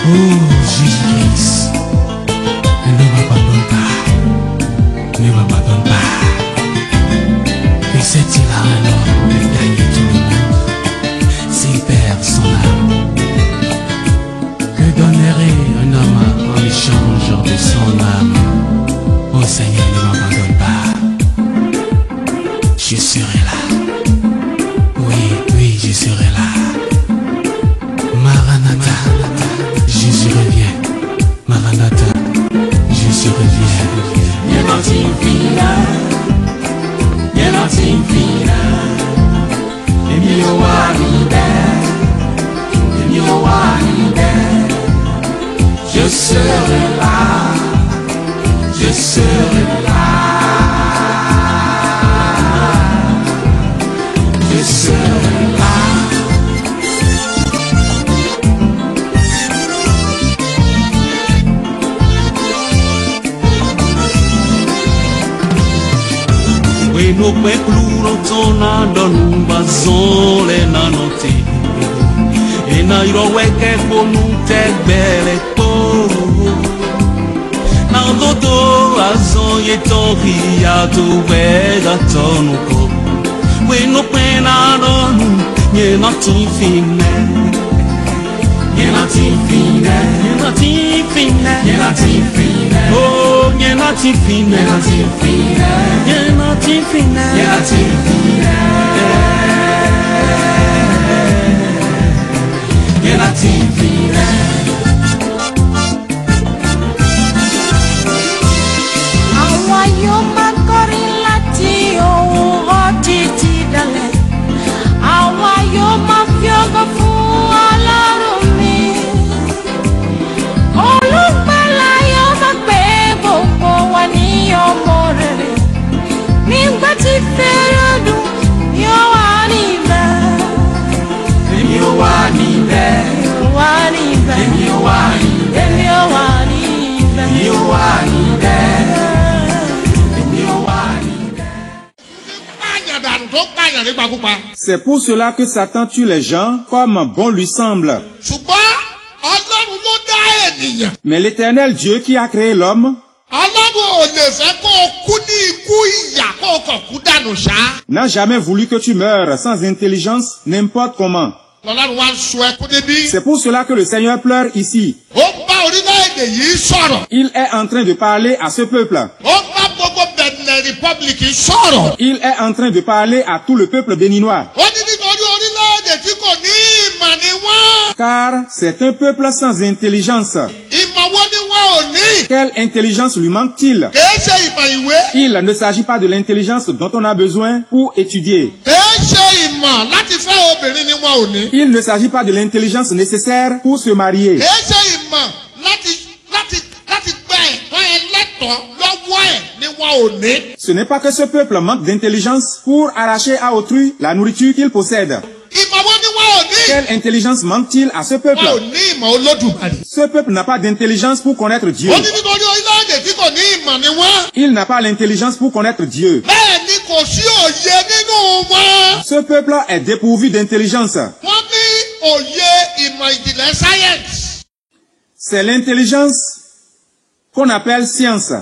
Oh Jésus-Christ, ne m'abandonne pas, ne m'abandonne pas. Que sait-il à un homme de gagner tout le monde s'il perd son âme? Que donnerait un homme en échange de son âme? Oh Seigneur, ne m'abandonne pas, je serai là. Oui, je serai là. Maranatha, Jésus revient. Maranatha, Jésus revient. You're not in fear. You're not in fear. Emi o wa níbẹ̀. Emi o wa níbẹ̀. Je serai là. Je serai là. Je serai là. We no pe kluro tona donu bazole na note. E na iro weke ponu tegbele to. Na dodo azon ye toki ya tu wega tonuko. We no pe na donu ye na tifine. Ye na tifine. Ye na tifine. Ye na tifine. Oh, ye na tifine. Ye na tifine. Ye na tifine. Ye na tifine. Ye na tifine. Àwa yóò máa kọrin láti òwúrọ̀ títí dalẹ́. Àwa yóò máa fi ògo fún Ọlọ́run mi. Olùgbàlà yóò máa gbé gbogbo wa ní ọmọ rere. Nígbà tí fèrè dùn, yóò wà níbẹ̀. Èmi ò wà níbẹ̀. Wà níbẹ̀. Èmi ò wà níbẹ̀. Èmi ò wà níbẹ̀. Èmi ò wà níbẹ̀. Èmi ò wà níbẹ̀. C'est pour cela que Satan tue les gens comme bon lui semble. ṣùgbọ́n ọlọ́run ló dá ènìyàn. Mais l'Éternel Dieu qui a créé l'homme ọlọ́run ò lè fẹ́ kó o kú ní ikú ìyà kó o kàn kú dànù ṣá. n'a jamais voulu que tu meures sans intelligence n'importe comment. lọ́lọ́run wá ń sun ẹkún níbí. C'est pour cela que le Seigneur pleure ici. ó ń bá orílẹ̀-èdè yìí sọ̀rọ̀. Il est en train de parler à ce peuple. ó ń bá gbogbo Benin Republic sọ̀rọ̀. Il est en train de parler à tout le peuple béninois. ó ní nítorí orílẹ̀-èdè tí kò ní ìmọ̀ ni wọ́n. Car c'est un peuple sans intelligence. ìmọ̀ wo ni wọ́n ò ní. Quelle intelligence lui manque-t-il? kìí ṣe ìmọ̀ ìwé. Il ne s'agit pas de l'intelligence dont on a besoin pour étudier. kìí ṣe ìmọ̀ láti fẹ́ obìnrin ni wọ́n ò ní. Il ne s'agit pas de l'intelligence nécessaire pour se marier. kìí ṣe ìmọ̀ láti gbẹ ẹ̀tọ́ ẹlẹ́tọ̀ọ́ lọ́wọ́ ẹ̀ ni wọ́n ò ní. Ce n'est pas que ce peuple manque d'intelligence pour arracher à autrui la nourriture qu'il possède. ìmọ̀ wo ni wọ́n ò ní. Quelle intelligence manque-t-il à ce peuple? wọ́n ò ní ìmọ̀ Olódùmarè. Ce peuple n'a pas d'intelligence pour connaître Dieu. ó ní nítorí orílẹ̀-èdè tí kò ní ìmọ̀ ni wọ́n. Il n'a pas l'intelligence pour connaître Dieu. bẹ́ẹ̀ ni kò sí òye nínú wọn. Ce peuple est dépourvu d'intelligence. wọ́n ní òye ìmọ̀ ìjìnlẹ̀ sáyẹ́ǹsì. C'est l'intelligence qu'on appelle science.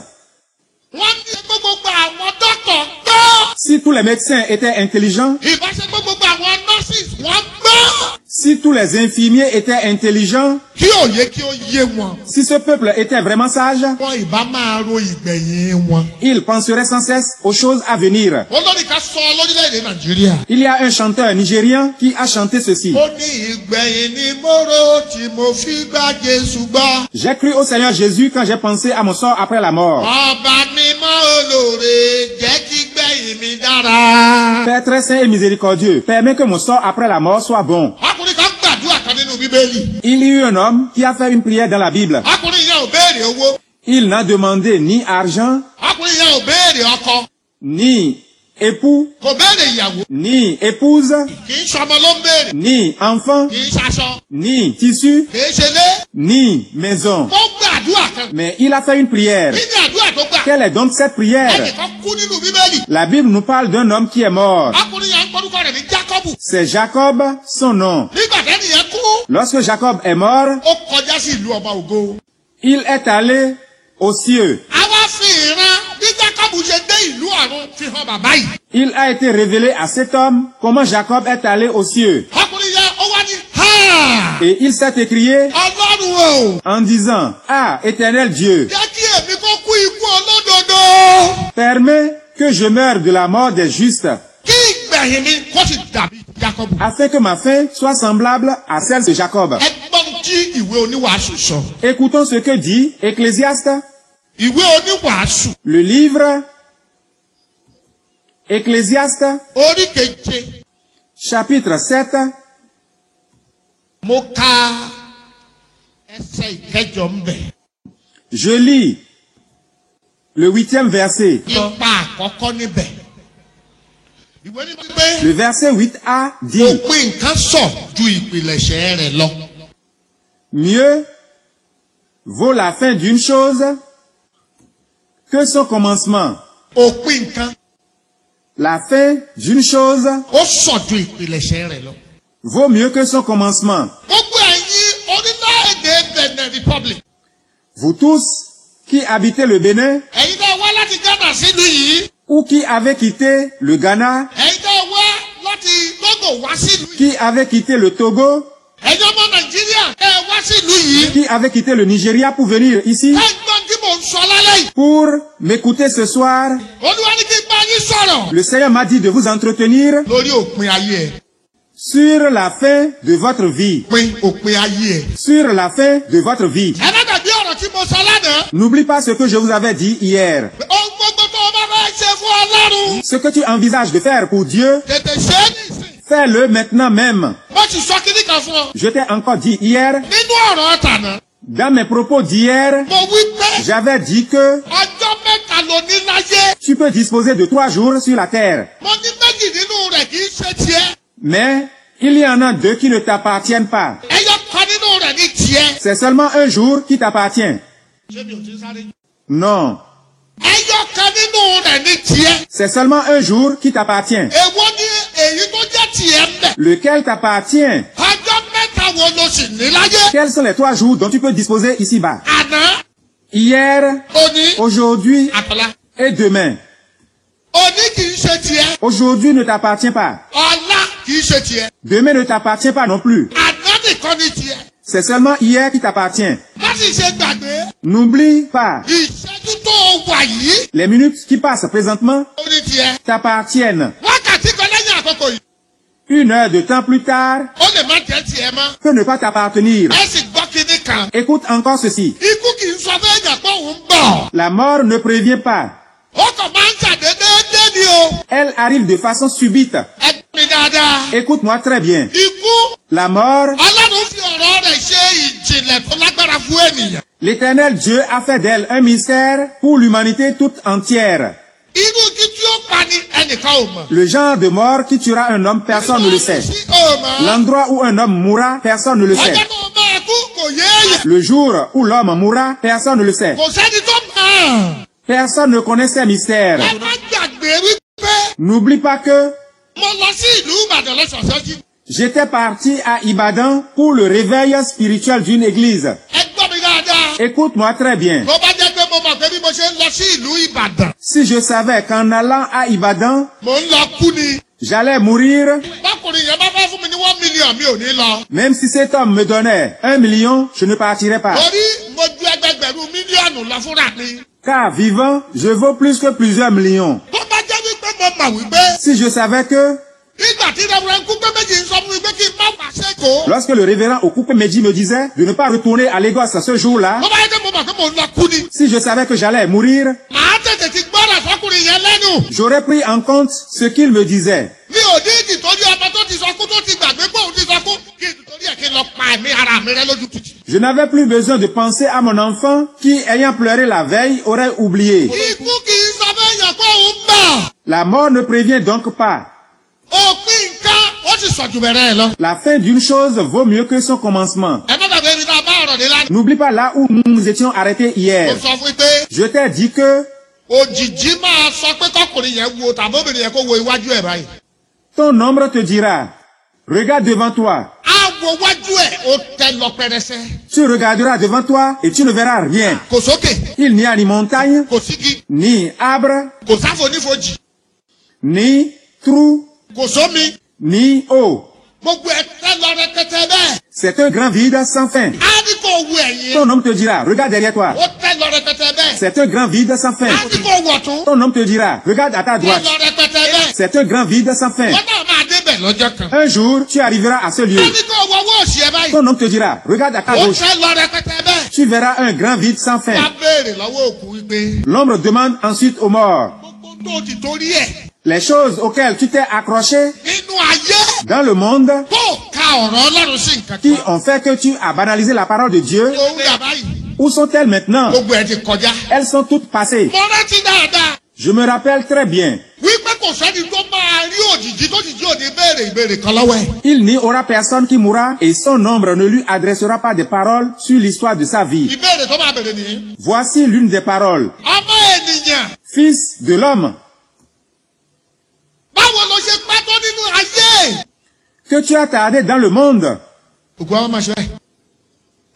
wọ́n ní gbogbo àwọn dọ́kítọ̀ gbọ́. Si tous les médecins étaient intelligents, ìbáṣe gbogbo àwọn nurses wọ́n gbọ́. si tous les infirmiers étaient intelligents, kí òye kí ó yé wọn. si ce peuple était vraiment sage, wọn ìbá máa ro ìgbẹ̀yìn wọn. il penserait sans cesse aux choses à venir. olórí ká sọ lórílẹ̀-èdè Nàìjíríà. Il y a un chanteur nigérian qui a chanté ceci. ó ní ìgbẹ̀yìn ni mo rò tí mo fi gba Jésù gbọ́. J'ai cru au Seigneur Jésus quand j'ai pensé à mon sort après la mort. ọba mímọ́ olóore jẹ́ kí gbẹ̀yìn mi dára. Père très saint et miséricordieux, permets que mon sort après la mort soit bon. ọkùnrin kan gbàdúrà kan nínú Bíbélì. Il y eut un homme qui a fait une prière dans la Bible. ọkùnrin yẹn ò béèrè owó. Il n'a demandé ni argent, ọkùnrin yẹn ò béèrè ọkọ. ni époux, kò béèrè ìyàwó, ni épouse, kì í ṣọmọ ló ń béèrè, ni enfant, kì í ṣaṣọ, ni tissu, kì í ṣe lé. ni maison. Ó gbàdúrà kan. Mais il a fait une prière. Kí ni àdúrà tó gbà? Quelle est donc cette prière? Ẹnìkan kú nínú Bíbélì. La Bible nous parle d'un homme qui est mort. Ọkùnrin yẹn ń porúkọ rẹ̀ ní Jákọ́bù. C'est Jacob, son nom. Nígbà tẹ́ni yẹn kú, Lorsque Jacob est mort, ó kọjá sí ìlú ọba ògo. il est allé aux cieux. Àwa fi ìran bí Jákọ́bù ṣe dé ìlú ọ̀run fi hàn bàbá yìí. Il a été révélé à cet homme comment Jacob est allé aux cieux. Ọkùnrin yẹn ó wá ní ha! Et il s'est écrié Ọlọ́run o! en disant, ah, éternel Dieu, Jẹ́ kí èmi kó kú ikú olódodo. permets que je meure de la mort des justes, Kí ìgbẹ̀yìn mi kó sì dàbí Jákọ́bù. afin que ma fin soit semblable à celle de Jacob. Ẹgbọ́n tí ìwé oníwàásù sọ. Écoutons ce que dit Ecclésiaste, Ìwé oníwàásù le livre Ecclésiaste, orí keje. chapitre 7, Mo ka ẹsẹ̀ ìkẹjọ ń bẹ̀. je lis le 8e verset. Ipa àkọ́kọ́ níbẹ̀. Ìwé ní pé Le verset 8a dit, òpin nǹkan sọ ju ìpìlẹ̀ṣẹ̀ rẹ̀ lọ. mieux vaut la fin d'une chose que son commencement. Òpin nǹkan La fin d'une chose ó sọ ju ìpìlẹ̀ṣẹ̀ rẹ̀ lọ. vaut mieux que son commencement. Gbogbo ẹ̀yin orílẹ̀-èdè Benin Republic. Vous tous qui habitez le Bénin Ẹ̀yin náà wá láti Ghana sílùú yìí. ou qui avez quitté le Ghana, Ẹ̀yin náà wá láti Togo wá sílùú yìí. qui avez quitté le Togo, Ẹ̀yin ọmọ Nàìjíríà ẹ wá sílùú yìí. qui avez quitté le Nigeria pour venir ici, Ẹgbọ́n tí mò ń sọ lálẹ́ yìí. pour m'écouter ce soir, Olúwa ní kí n bá yín sọ̀rọ̀. le Seigneur m'a dit de vous entretenir Lórí òpin ayé ẹ̀. sur la fin de votre vie. Òpin ayé ẹ̀. Sur la fin de votre vie. Ẹ má gbàgbé ọ̀rọ̀ tí mo sọ lánàá. N'oublie pas ce que je vous avais dit hier. Ohun gbogbo tó o bá fẹ́ ṣe fún Ọlọ́run. Ce que tu envisages de faire pour Dieu, Tètè ṣe é nìsín. fais-le maintenant même. Mo ti sọ kíní kan fún ọ. Je t'ai encore dit hier, Nínú ọ̀rọ̀ tànà. dans mes propos d'hier, Mo wí pé j'avais dit que ọjọ́ mẹ́ta ló ní láyé. tu peux disposer de 3 jours sur la terre. Mo ní méjì nínú rẹ̀ kì í ṣe tiẹ̀. Mais il y en a 2 qui ne t'appartiennent pas. Ẹyọ kan nínú rẹ̀ ní tiẹ̀. C'est seulement un jour qui t'appartient. Ṣé mi ò ti sáré? Non, Ẹyọ kan nínú rẹ̀ ní tiẹ̀. c'est seulement un jour qui t'appartient. Èwo ni èyí tó jẹ́ tiẹ̀ ń bẹ̀? Lequel t'appartient? Ọjọ́ mẹ́ta wo ló sì ní láyé? Quels sont les 3 jours dont tu peux disposer ici-bas? Àná, Hier, òní, aujourd'hui àtọ̀lá. et demain. Òní kì í ṣe tiẹ̀. Aujourd'hui ne t'appartient pas. Ọ̀la kì í ṣe tiẹ̀. Demain ne t'appartient pas non plus. Àná nìkan ní tiẹ̀. C'est seulement hier qui t'appartient. Má sì ṣe gbàgbé. N'oublie pas, Ìṣẹ́jú tó wà yìí. les minutes qui passent présentement Ó ní tiẹ̀. t'appartiennent. Wákàtí kan lẹ́yìn àkókò yìí. 1 heure de temps plus tard, Ó lè má jẹ́ tiẹ̀ mọ́. peut ne pas t'appartenir. Ẹ sì gbọ́ kíní kan. Écoute encore ceci. Ikú kì í sọ fún èèyàn pé òun ń bọ̀. La mort ne prévient pas. Ó kàn máa ń ṣàdédé dé ni o. Elle arrive de façon subite. Ẹ gbọ́ mi dáadáa. Écoute-moi très bien. Ikú. La mort, Ọlọ́run fi ọ̀rọ̀ rẹ̀ ṣe ìjìnlẹ̀ tó lágbára fún ènìyàn. l'Éternel Dieu a fait d'elle un mystère pour l'humanité toute entière. Irú igi tí ó pa ni ẹnìkan ò mọ̀. Le genre de mort qui tuera un homme, personne ne le sait. Sí ò mọ̀. L'endroit où un homme mourra, personne ne le sait. Ọjọ́ tó máa kú kò yé èèyàn. Le jour où l'homme mourra, personne ne le sait. Kò sẹ́ni tó mọ̀. Personne ne connaît ces mystères. Ẹ má gbàgbé wípé N'oublie pas que mo lọ sí ìlú Ìbàdàn lọ́sọ̀ọ̀sọ́jí. j'étais parti à Ibadan pour le réveil spirituel d'une église. Ẹ gbọ́ mi dáadáa. Écoute-moi très bien. Tó bá jẹ́ pé mo mọ̀ pé bí mo ṣe ń lọ sí ìlú Ìbàdàn, Si je savais qu'en allant à Ibadan, mò ń lọ kú ni. j'allais mourir, Bákùnrin yẹn bá fẹ́ fún mi ní 1 million mi ò ní lọ. même si cet homme me donnait 1 million, je ne partirais pas. Torí mo ju ẹgbẹgbẹ̀rún mílíọ̀nù lọ fúnra mi. Car vivant, je vaux plus que plusieurs millions. Tó bá jẹ́ wípé mo mọ̀ wípé Si je savais que, nígbà tí Rẹ́vùrẹ́ Kúpé méjì ń sọ fún mi pé kí n má wá sẹ́kọ̀ọ́. lorsque le révérend Okupe Meji me disait de ne pas retourner à Lagos ce jour-là, Tó bá yẹ kí mo mọ̀ pé mo ń lọ kú ni. si je savais que j'allais mourir, Màá tètè ti gbọ́dọ̀ sọ́kùnrin yẹn lẹ́nu. j'aurais pris en compte ce qu'il me disait. Mi ò ní ìdìtọ́jú ọmọ tó ti sọ kú tó ti gbàgbé pé òun ti sọ kú. Kí ìdìtọ́jú ẹ̀ kí n lọ pa ẹ̀mí ara mi rẹ́ lójú títì. Je n'avais plus besoin de penser à mon enfant qui, ayant pleuré la veille, aurait oublié. Ikú kì í sọ fún èèyàn pé òun ń bọ̀. La mort ne prévient donc pas. òpin nǹkan ó sì sọ jù bẹ̀rẹ̀ ẹ̀ lọ. La fin d'une chose vaut mieux que son commencement. ẹ má gbàgbé ibi tá a bá ọ̀rọ̀ dé lánàá. N'oublie pas là où nous nous étions arrêtés mo hier. sọ fún yín pé Je t'ai dit que òjìjí máa sọ pé kọkùnrin yẹn wo tàbí obìnrin yẹn kó wo iwájú ẹ̀ báyìí. ton ombre te dira, regarde devant toi. á wo iwájú ẹ̀ ó tẹ lọ pẹrẹsẹ. Tu regarderas devant toi et tu ne verras rien. kò sókè Il n'y a ni montagne, kò sígi ni arbre, kò sáfonífojì ni trou, kò sómi ni eau. gbogbo ẹ̀ tẹ lọ rẹpẹtẹ bẹ́ẹ̀. C'est un grand vide sans fin. á ní kò wo ẹ̀yìn Ton homme te dira, regarde derrière toi. ó tẹ lọ rẹpẹtẹ bẹ́ẹ̀. C'est un grand vide sans fin. á ní kò wọ̀ tún Ton homme te dira, regarde à ta tẹ droite. lọ rẹpẹtẹ bẹ́ẹ̀. C'est un grand vide sans fin. wọ́n náà máa débẹ̀ lọ́jọ́ kan. Un jour, tu arriveras à ce lieu. á ní kò wọ owó òsì ẹ̀ báyìí. Ton homme te dira, regarde à ta ó gauche. tẹ lọ rẹpẹtẹ bẹ́ẹ̀. Tu verras un grand vide sans fin. wá béèrè lọ́wọ́ òkú wípé L'ombre demande ensuite aux morts. gbogbo tó ti torí ẹ̀ Les choses auxquelles tu t'es accroché nínú ayé dans le monde tó ka ọ̀rọ̀ Ọlọ́run sí nǹkan qui kan. ont fait que tu as banalisé la parole de Dieu, òun dà báyìí où sont-elles maintenant? gbogbo ẹ̀ ti kọjá. Elles sont toutes passées. mo rántí dáadáa Je me rappelle très bien. wípé kò sẹ́ni tó máa rí òjìjí tó jìjí òní béèrè ìbéèrè kan lọ́wọ́ ẹ̀. Il n'y aura personne qui mourra et son ombre ne lui adressera pas des paroles sur l'histoire de sa vie. ìbéèrè tó máa béèrè nìyí. Voici l'une des paroles. ọmọ ènìyàn Fils de l'homme, báwo ló ṣe pẹ́ tó nínú ayé. que tu as tardé dans le monde. ògùn àwọn máa ṣe bẹ́ẹ̀.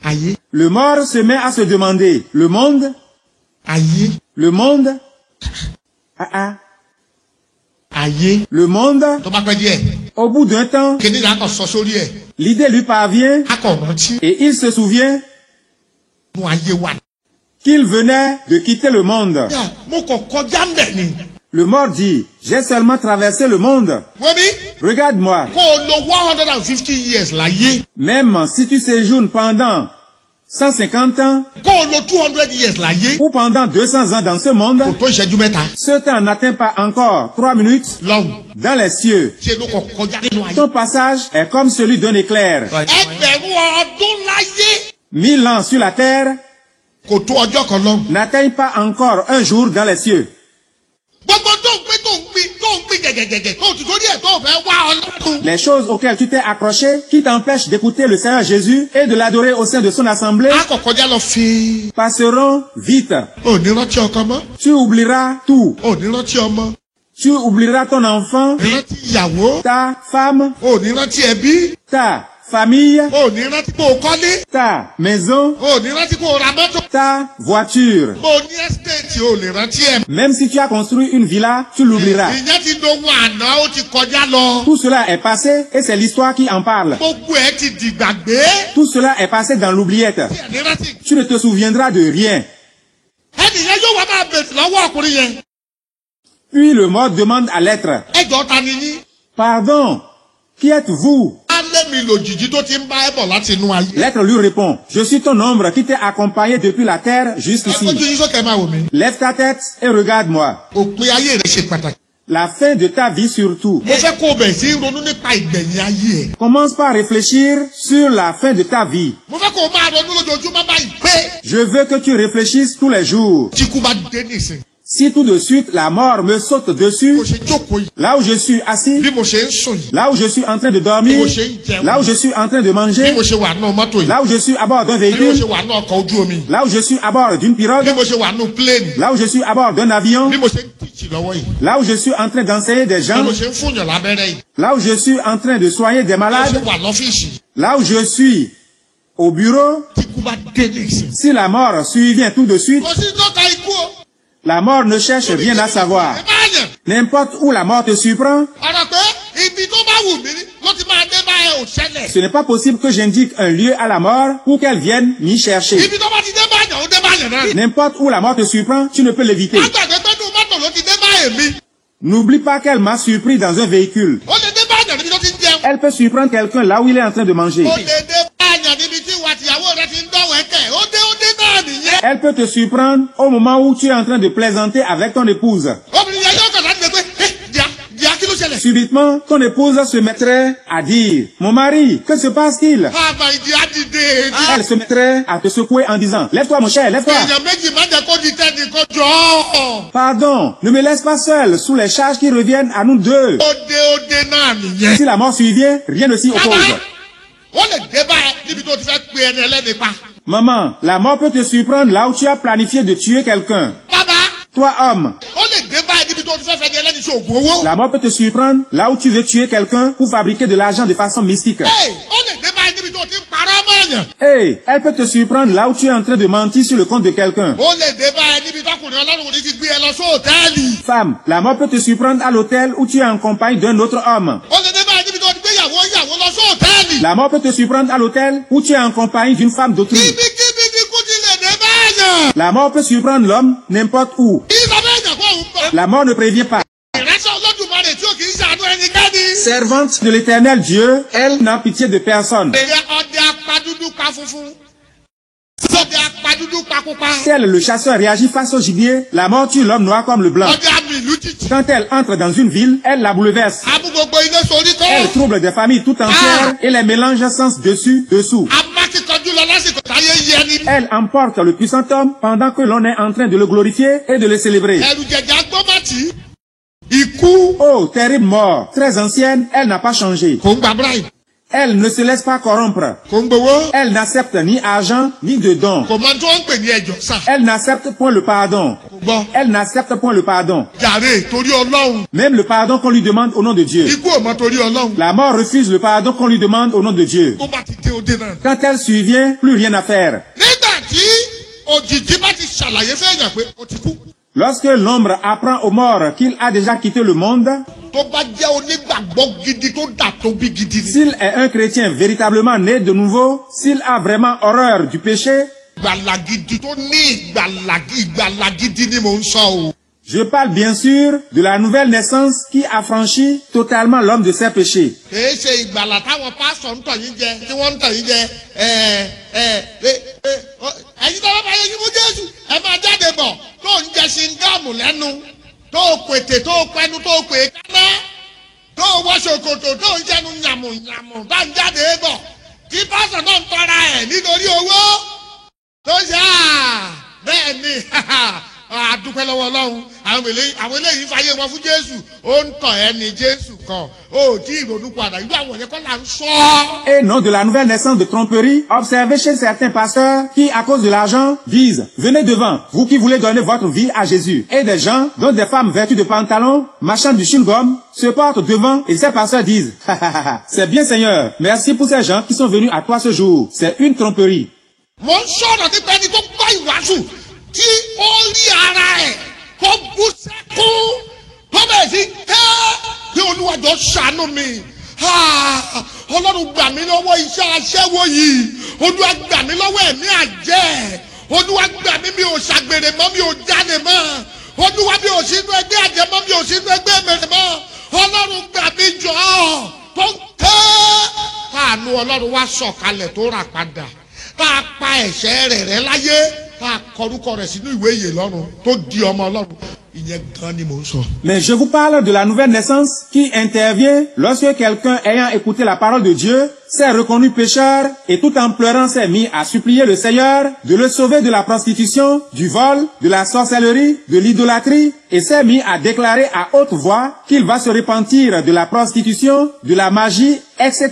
ayé Le mort se met à se demander, le monde, ayé ayé le monde, tó bá pẹ́ díẹ̀ au bout d'un temps, kíní ìdá kan sọ sórí ẹ̀ l'idée lui parvient á kàn rántí et il se souvient mú ayé wà. qu'il venait de quitter le monde. mo kàn kọjá ń bẹ̀ ni. Le mort dit, j'ai seulement traversé le monde. wọ́n mi Regarde-moi, kó o lo 150 years láyé même si tu séjournes pendant 150 ans kó o lo 200 years láyé ou pendant 200 ans dans ce monde, kò tó ìṣẹ́jú mẹ́ta ce temps n'atteint pas encore 3 minutes lọ́hùn dans les cieux. ṣe ló kàn kọjá nínú ayé. Ton passage est comme celui d'un éclair. ẹgbẹ̀rún ọdún láyé 1000 ans sur la terre kò tó ọjọ́ kan lọ́hùn. n'atteignent pas encore un jour dans les cieux. gbogbo tó ń gbé gẹ̀gẹ̀gẹ̀gẹ̀ tó ti torí ẹ̀ tó fẹ́ wá Ọlọ́run. Les choses auxquelles tu t'es accroché, qui t'empêchent d'écouter le Seigneur Jésus et de l'adorer au sein de son assemblée, á kàn kọjá lọ fi. passeront vite. ò ní rántí ọkọ mọ́. Tu oublieras tout. ò ní rántí ọmọ. Tu oublieras ton enfant, ò ní rántí ìyàwó. ta femme, ò ní rántí ẹbí. ta famille, ò ní rántí pé o kọ́lé. ta maison, ò ní rántí pé o ra mọ́tò. ta voiture. o ní ẹ́stéètì ò lè rántí ẹ̀. Même si tu as construit une villa, tu l'oublieras. ìyẹn ti dohun àná ó ti kọjá lọ. Tout cela est passé et c'est l'histoire qui en parle. gbogbo ẹ̀ ti dìgbàgbé. Tout cela est passé dans l'oubliette. ẹ̀ ní rántí. Tu ne te souviendras de rien. ẹnìyẹn yóò wá máa bèèrè lọ́wọ́ ọkùnrin yẹn. Puis le mort demande à l'être, ẹjọ́ ta ni yín. pardon, qui êtes-vous? alẹ́ mi lòjijì tó ti ń bá ẹ bọ̀ láti inú ayé. L'être lui répond, je suis ton ombre qui t'est accompagné depuis la terre ẹ jusqu'ici. fojú yín sókè máa wò mí. Lève ta tête et regarde-moi. òpin ayé rẹ̀ ṣe pàtàkì. La fin de ta vie surtout. mo fẹ́ kó o bẹ̀rẹ̀ sí ronú nípa ìgbẹ̀yìn ayé ẹ̀. Commence par réfléchir sur la fin de ta vie. mo fẹ́ kó o máa ronú lójoojúmọ́ báyìí pé Je veux que tu réfléchisses tous les jours. tí kú bá dé nísìn. Si tout de suite la mort me saute mo dessus, ṣe jókòó yìí. là où je suis assis, bí mo ṣe ń sùn yìí. là où je suis en train de dormir, là où je suis en train de bí manger, mo ṣe wà nù mọ́tò yìí. là où je suis à bord d'un bí mo véhicule, ṣe wà nù ọkọ̀ ojú omi. là où je suis à bord d'une pirogue, bí mo ṣe wà nù pléènì. là où je suis à bord d'un avion, bí mo ṣe ń tìjì lọ́wọ́ yìí. là où je suis en train d'enseigner des bí gens, mo ṣe ń fúnyàn lábẹ́rẹ́ yìí. là où je suis en train de soigner des bí mo ṣe malades, wà lọ́fíìsì. là où je suis au bureau, tí kú bá dé nísìn. si la mort survient tout de suite, kò sí tọ́ka ikú o. la mort ne cherche rien à savoir. ẹ bá yàn. N'importe où la mort te surprend, ọ̀rọ̀ pé ibi tó bá wù mí ló ti máa dé báyẹn ò ṣẹlẹ̀. ce n'est pas possible que j'indique un lieu à la mort pour qu'elle vienne m'y chercher. ibi tó bá ti dé báyàn ó dé báyàn náà. N'importe où la mort te surprend, tu ne peux l'éviter. àgbàgbé pé nínú mọ́tò ló ti dé báyẹn mi. N'oublie pas qu'elle m'a surpris dans un véhicule. ó lè dé báyàn níbi tó ti ń jẹun. Elle peut surprendre quelqu'un là où il est en train de manger. ó lè dé báyàn níbi tí ìwà tìyàwó rẹ ti ń dọ̀wẹ́kẹ̀. ó dé náà nìyẹn. Elle peut te surprendre au moment où tu es en train de plaisanter avec ton épouse. obìnrin yẹn yóò kàn láti lè pé díà kí ló ṣẹlẹ̀. Subitement, ton épouse se mettrait à dire, mon mari, que se passe-t-il? Bàbá ìdí á dìde. Elle se mettrait à te secouer en disant, lève-toi mon cher, lève-toi. Èèyàn méjì má jẹ́ kó di tẹ́nìkan jọ. Pardon, ne me laisse pas seul sous les charges qui reviennent à nous deux. Òde náà nìyẹn. Si la mort survient, rien ne s'y Bàbá oppose. ó lè dé báyìí níbi tó ti fẹ́ pe ẹni ẹlẹ́ni pa. Maman, la mort peut te surprendre là où tu as planifié de tuer quelqu'un. Bàbá Toi, homme, ó lè dé báyìí níbi tó ti fẹ́ fẹ́ ẹni ẹlẹ́ni ṣe ògùn owó. la mort peut te surprendre là où tu veux tuer quelqu'un pour fabriquer de l'argent de façon mystique. Hey, ó lè dé báyìí níbi tó ti ń parọ́ mọ́ èèyàn. Hey, elle peut te surprendre là où tu es en train de mentir sur le compte de quelqu'un. Ó lè dé báyìí níbi tọkùnrin ọlọ́run ní ti gbé ẹ lọ sí hòtẹ́ẹ̀lì. Femme, la mort peut te surprendre à l'hôtel où tu es en compagnie d'un autre homme. Ó lè dé báyìí níbi tó ti gbé ìyàwó lọ sí hòtẹ́ẹ̀lì. La mort peut te surprendre à l'hôtel où tu es en compagnie d'une femme d'autrui. Kíbíkíbi ni kú ti lè dé báyìí. La mort peut surprendre l'homme n'importe où. Kí sọ fẹ́ yàn kó òun bọ̀. La mort ne prévient pas. Ìrẹsì Olódùmarè tí ò kì í ṣàánú ẹnikẹ́ni. Servante de l'éternel Dieu, elle n'a pitié de personne. Ọdẹ apadúdú pa funfun. Ọdẹ apadúdú pa pupa. Tel le chasseur réagit face au gibier, la mort tue l'homme noir comme le blanc. Ọdẹ àmì ìlú títì. Quand elle entre dans une ville, elle la bouleverse. Amú gbogbo ilé sórí Elle kọ́. trouble des familles tout entières et les mélange sens dessus, dessous. Amákíkanjú lọ lásìkò táyé yẹ ni. Elle emporte le puissant homme pendant que l'on est en train de le glorifier et de le célébrer. Ẹ̀rù jẹ̀jẹ̀ agbọ́mọ̀tì. Ikú. Oh, terrible mort, très ancienne, elle n'a pas changé. Kò ń gba bribe. Elle ne se laisse pas corrompre. Kò ń gbowó. Elle n'accepte ni argent, ni de dons. Kò mọ tí wọ́n ń pè ní ẹjọ́ sá. Elle n'accepte point le pardon. Kò gbọ́. Elle n'accepte point le pardon. Jàre torí Ọlọ́run. Même le pardon qu'on lui demande au nom de Dieu. Ikú ò mọ torí Ọlọ́run. La mort refuse le pardon qu'on lui demande au nom de Dieu. Ó bá ti dé òde náà. Quand elle survient, plus rien à faire. Nígbà tí òjìji bá ti ṣàlàyé fẹ́yàn pé ó ti kú. Lorsque l'ombre apprend au mort qu'il a déjà quitté le monde, Tó bá jẹ́ onígbàgbọ́ gidi tó dà tó bí gidi ni. s'il est un chrétien véritablement né de nouveau, s'il a vraiment horreur du péché, Ìgbàlà gidi tó ní ìgbàlà gidi ni mò ń sọ o. je parle bien sûr de la nouvelle naissance qui affranchit totalement l'homme de ses péchés. Kìí ṣe ìgbàlà táwọn pásọ̀ ń tọ̀ yín jẹ tí wọ́n ń tọ̀ yín jẹ ẹ̀yin tó bá bá yẹ yín mú Jésù ẹ máa jáde bọ̀ tó ń jẹ ṣingáàmù lẹ́nu tó pètè tó pẹnu tó pè kánná tó wọ ṣòkòtò tó ń jẹnu yàmùyàmù bá ń jáde bọ̀ tí pásọ̀ náà ń tọ́ra ẹ̀ nítorí owó tó ṣe bẹ́ẹ̀ ni àdúpẹ́ lọ́wọ́ Ọlọ́run àwọn eléyìí fàyè wọn fún Jésù ó ń tàn ẹ́ ní Jésù kan ó tí ìrònú padà irú àwọn yẹn kọ́ là ń sọ. Et non de la nouvelle naissance de tromperie, observez chez certains pasteurs qui, à cause de l'argent, disent « Venez devant, vous qui voulez donner votre vie à Jésus. » Et des gens, dont des femmes vêtues de pantalons, marchant du chewing-gum, se portent devant et ces pasteurs disent « C'est bien Seigneur, merci pour ces gens qui sont venus à toi ce jour. C'est une tromperie. » Mo ń sọ̀rọ̀ nípa ẹni tó gbọ́ ìwàásù tí ó rí ara ẹ̀ kó bú sẹ́kún tó bẹ̀ sí kí Olúwa jọ ṣàánú mi. Ọlọ́run gbà mí lọ́wọ́ iṣẹ́ aṣẹ́wó yìí. Olúwa gbà mí lọ́wọ́ ẹ̀mí àjẹ́. Olúwa gbà mí mi ò ṣàgbèrè mọ́ mi ò jáde mọ́. Olúwa mi ò sínú ẹgbẹ́ àjẹ́ mọ́ mi ò sínú ẹgbẹ́ mẹ́rẹ̀ mọ́. Ọlọ́run gbà mí jọ tó ń tẹ́. Káànú Ọlọ́run wá sọ̀kalẹ̀ tó rà padà. Ká pa ẹ̀ṣẹ̀ rẹ̀ láyé. Ká kọrúkọ rẹ̀ sínú ìwé ìyè lọ́run tó di ọmọ Ọlọ́run. Ìyẹn gan ni mò ń sọ. Mais je vous parle de la nouvelle naissance qui intervient lorsque quelqu'un ayant écouté la parole de Dieu s'est reconnu pécheur et tout en pleurant s'est mis à supplier le Seigneur de le sauver de la prostitution, du vol, de la sorcellerie, de l'idolâtrie et s'est mis à déclarer à haute voix qu'il va se repentir de la prostitution, de la magie, etc.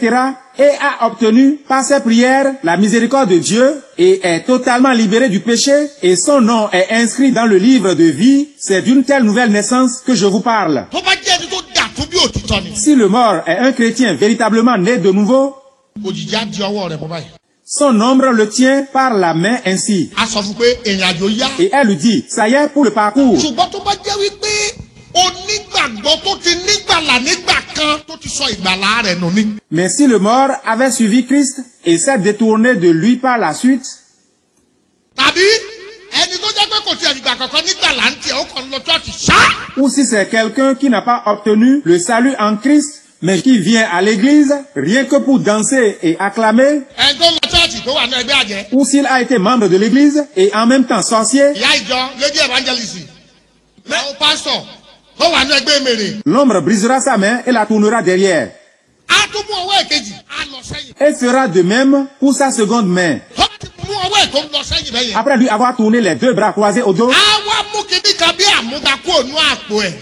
et a obtenu par ses prières la miséricorde de Dieu et est totalement libéré du péché et son nom est inscrit dans le livre de vie, c'est d'une telle nouvelle naissance que je vous parle. Tó bá jẹ́ ẹni tó dà tó bí òtítọ́ ni. Si le mort est un chrétien véritablement né de nouveau, Òjìji á di ọwọ́ rẹ̀ mọ́ báyìí. son ombre le tient par la main ainsi. A sọ fún pé ìrìn àjò yá. Et elle lui dit, ça y est pour le parcours. Ṣùgbọ́n tó bá jẹ́ wípé onígbàgbọ́ tó ti nígbàlà nígbà kan tó ti sọ ìgbàlà rẹ̀ nù ni. Mais si le mort avait suivi Christ et s'est détourné de lui par la suite, Tàbí ẹni tó jẹ́ pé kò tiẹ̀ ìgbà kankan nígbàlà ń tiẹ̀ ó kàn lọ chọ́ọ̀chì ṣá. ou si c'est quelqu'un qui n'a pas obtenu le salut en Christ, mais qui vient à l'église rien que pour danser et acclamer, Ẹni tó lọ chọ́ọ̀chì tó wà ní ẹgbẹ́ àjẹ́. ou s'il a été membre de l'église et en même temps sorcier, Ìyá ìjọ lady evangelist. Àwọn pásítọ̀ ó wà ní ẹgbẹ́ mèrè. L'ombre brisera sa main et la tournera derrière. a tún mú ọwọ́ èkejì a lọ sẹ́yìn. Et fera de même pour sa seconde main. tó ti mú ọwọ́ èkó lọ sẹ́yìn bẹ́ẹ̀ yẹn. Après lui avoir tourné les deux bras croisés au dos, a wá mú kíní kan bí àmúgakú ònú àpò ẹ̀.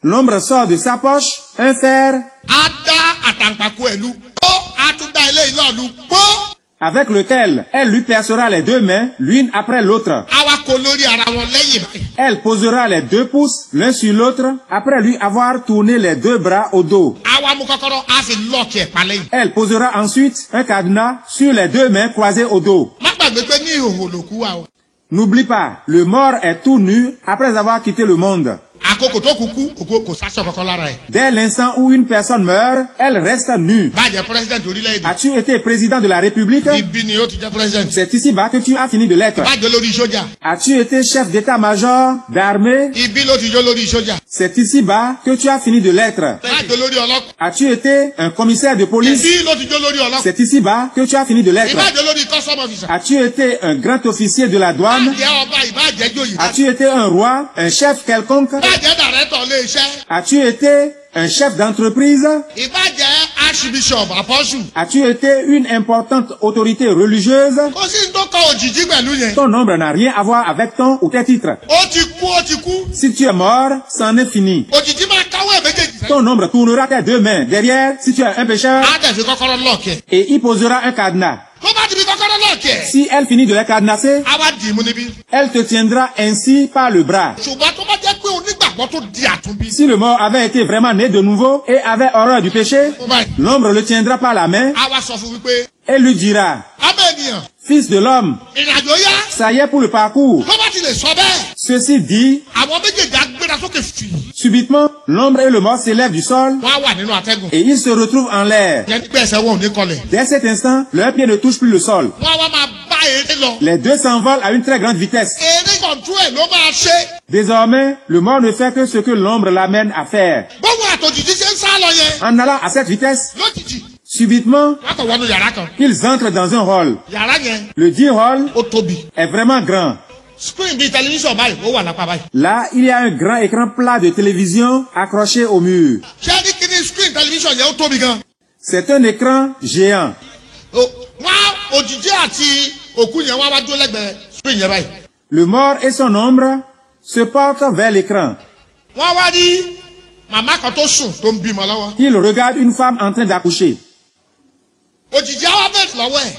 l'ombre sort de sa poche un fer a dá àtàǹpàkò ẹ̀ lu. ó a tún dá ilé iná lu. pọ́. avec lequel elle lui percera les deux mains l'une après l'autre. a wá kó lórí ara wọn lẹ́yìn báyìí. Elle posera les deux pouces l'un sur l'autre après lui avoir tourné les deux bras au dos. a wá mú kọ́kọ́rọ́ a fi lọ́ọ̀kì ẹ̀ pa lẹ́yìn. Elle posera ensuite un cadenas sur les deux mains croisées au dos. má gbàgbé pé ní ìhòòhò lòkú wa o. N'oublie pas, le mort est tout nu après avoir quitté le monde. àkókò tó kúkú kò sáṣọ kankan lára ẹ̀. Dès l'instant où une personne meurt, elle reste nue. bàjẹ́ president orílẹ̀-èdè. As-tu été président de la République? ibi ni ó ti jẹ́ president. C'est ici-bas que tu as fini de l'être. bàjẹ́ lórí sójà. As-tu été chef d'état-major d'armée? ibi ló ti jẹ́ lórí sójà. C'est ici-bas que tu as fini de l'être. bàjẹ́ lórí ọlọ́pàá. As-tu été un commissaire de police? ibi ló ti jẹ́ lórí ọlọ́pàá. C'est ici-bas que tu as fini de l'être. ìbàjẹ́ lórí custom officer. As-tu été un grand officier de la douane? bàjẹ́ ọba ìbàjẹ́ jòyè. As-tu été un roi, un chef quelconque? bàjẹ́ director ilé iṣẹ́. As-tu été un chef d'entreprise? ìbàjẹ́ archbishop apostle. As-tu été une importante autorité religieuse? kò sí ní tó kọ òjijì pẹ̀lú yẹn. Ton nombre n'a rien à voir avec ton ou tes titres. ó ti kú. Si tu es mort, c'en est fini. òjijì máa káwọ́ ẹ̀ méjèèjì. Ton nombre tournera tes deux mains derrière si tu es un pécheur á dẹ̀ fi kọ́kọ́rọ́ lọ́ọ̀kì ẹ̀. et y posera un cadenas. tó bá ti fi kọ́kọ́rọ́ lọ́ọ̀kì ẹ̀. Si elle finit de les cadenasser, á wá dì í mú níbí. elle te tiendra ainsi par le bras. ṣùgbọ́n tó bá jẹ́ pé onígbàgbọ́ tó di àtúnbí. Si le mort avait été vraiment né de nouveau et avait horreur du péché, l'ombre le tiendra par la main á wá sọ fún wípé et lui dira, abẹ́ ènìyàn Fils de l'homme, ìrìnàjò yá. ça y est pour le parcours. tó bá ti lè sọ bẹ́ẹ̀. Ceci dit, àwọn méjèèjì á gbéra sókè fì. subitement, l'ombre et le mort s'élèvent du sol wọ́n á wà nínú atẹ́gùn. et ils se retrouvent en l'air. yẹn nígbà ẹsẹ̀ wọn ò ní kọlẹ̀. Dès cet instant, leurs pieds ne touchent plus le sol. wọ́n á wá máa bá eré lọ. Les deux s'envolent à une très grande vitesse. eré kọ̀ǹtú ẹ̀ ló máa ṣe. Désormais, le mort ne fait que ce que l'ombre l'amène à faire. bọ́wọ́ àtòjìjì ṣe ń sá lọ yẹn. En allant à cette vitesse, lójijì subitement, wọ́n kàn wọnú yàrá kan. ils entrent dans un hall. yàrá yẹn Le dit hall ó tóbi. est vraiment grand. screen bíi tẹlifíṣàn báyìí ó wà lápá báyìí. Là, il y a un grand écran plat de télévision accroché au mur. ṣé ní kíní screen tẹlifíṣàn yẹn ó tóbi gan. C'est un écran géant. wọ́n òjijì àti òkú yẹn wọ́n wá dúró lẹ́gbẹ̀ẹ́ screen yẹn báyìí. Le mort et son ombre se portent vers l'écran. wọ́n wá rí màmá kan tó sùn tó ń bímọ lọ́wọ́. Il regarde une femme en train d'accoucher. òjijì àwọn bẹ̀rẹ̀ lọ́wọ́ ẹ̀.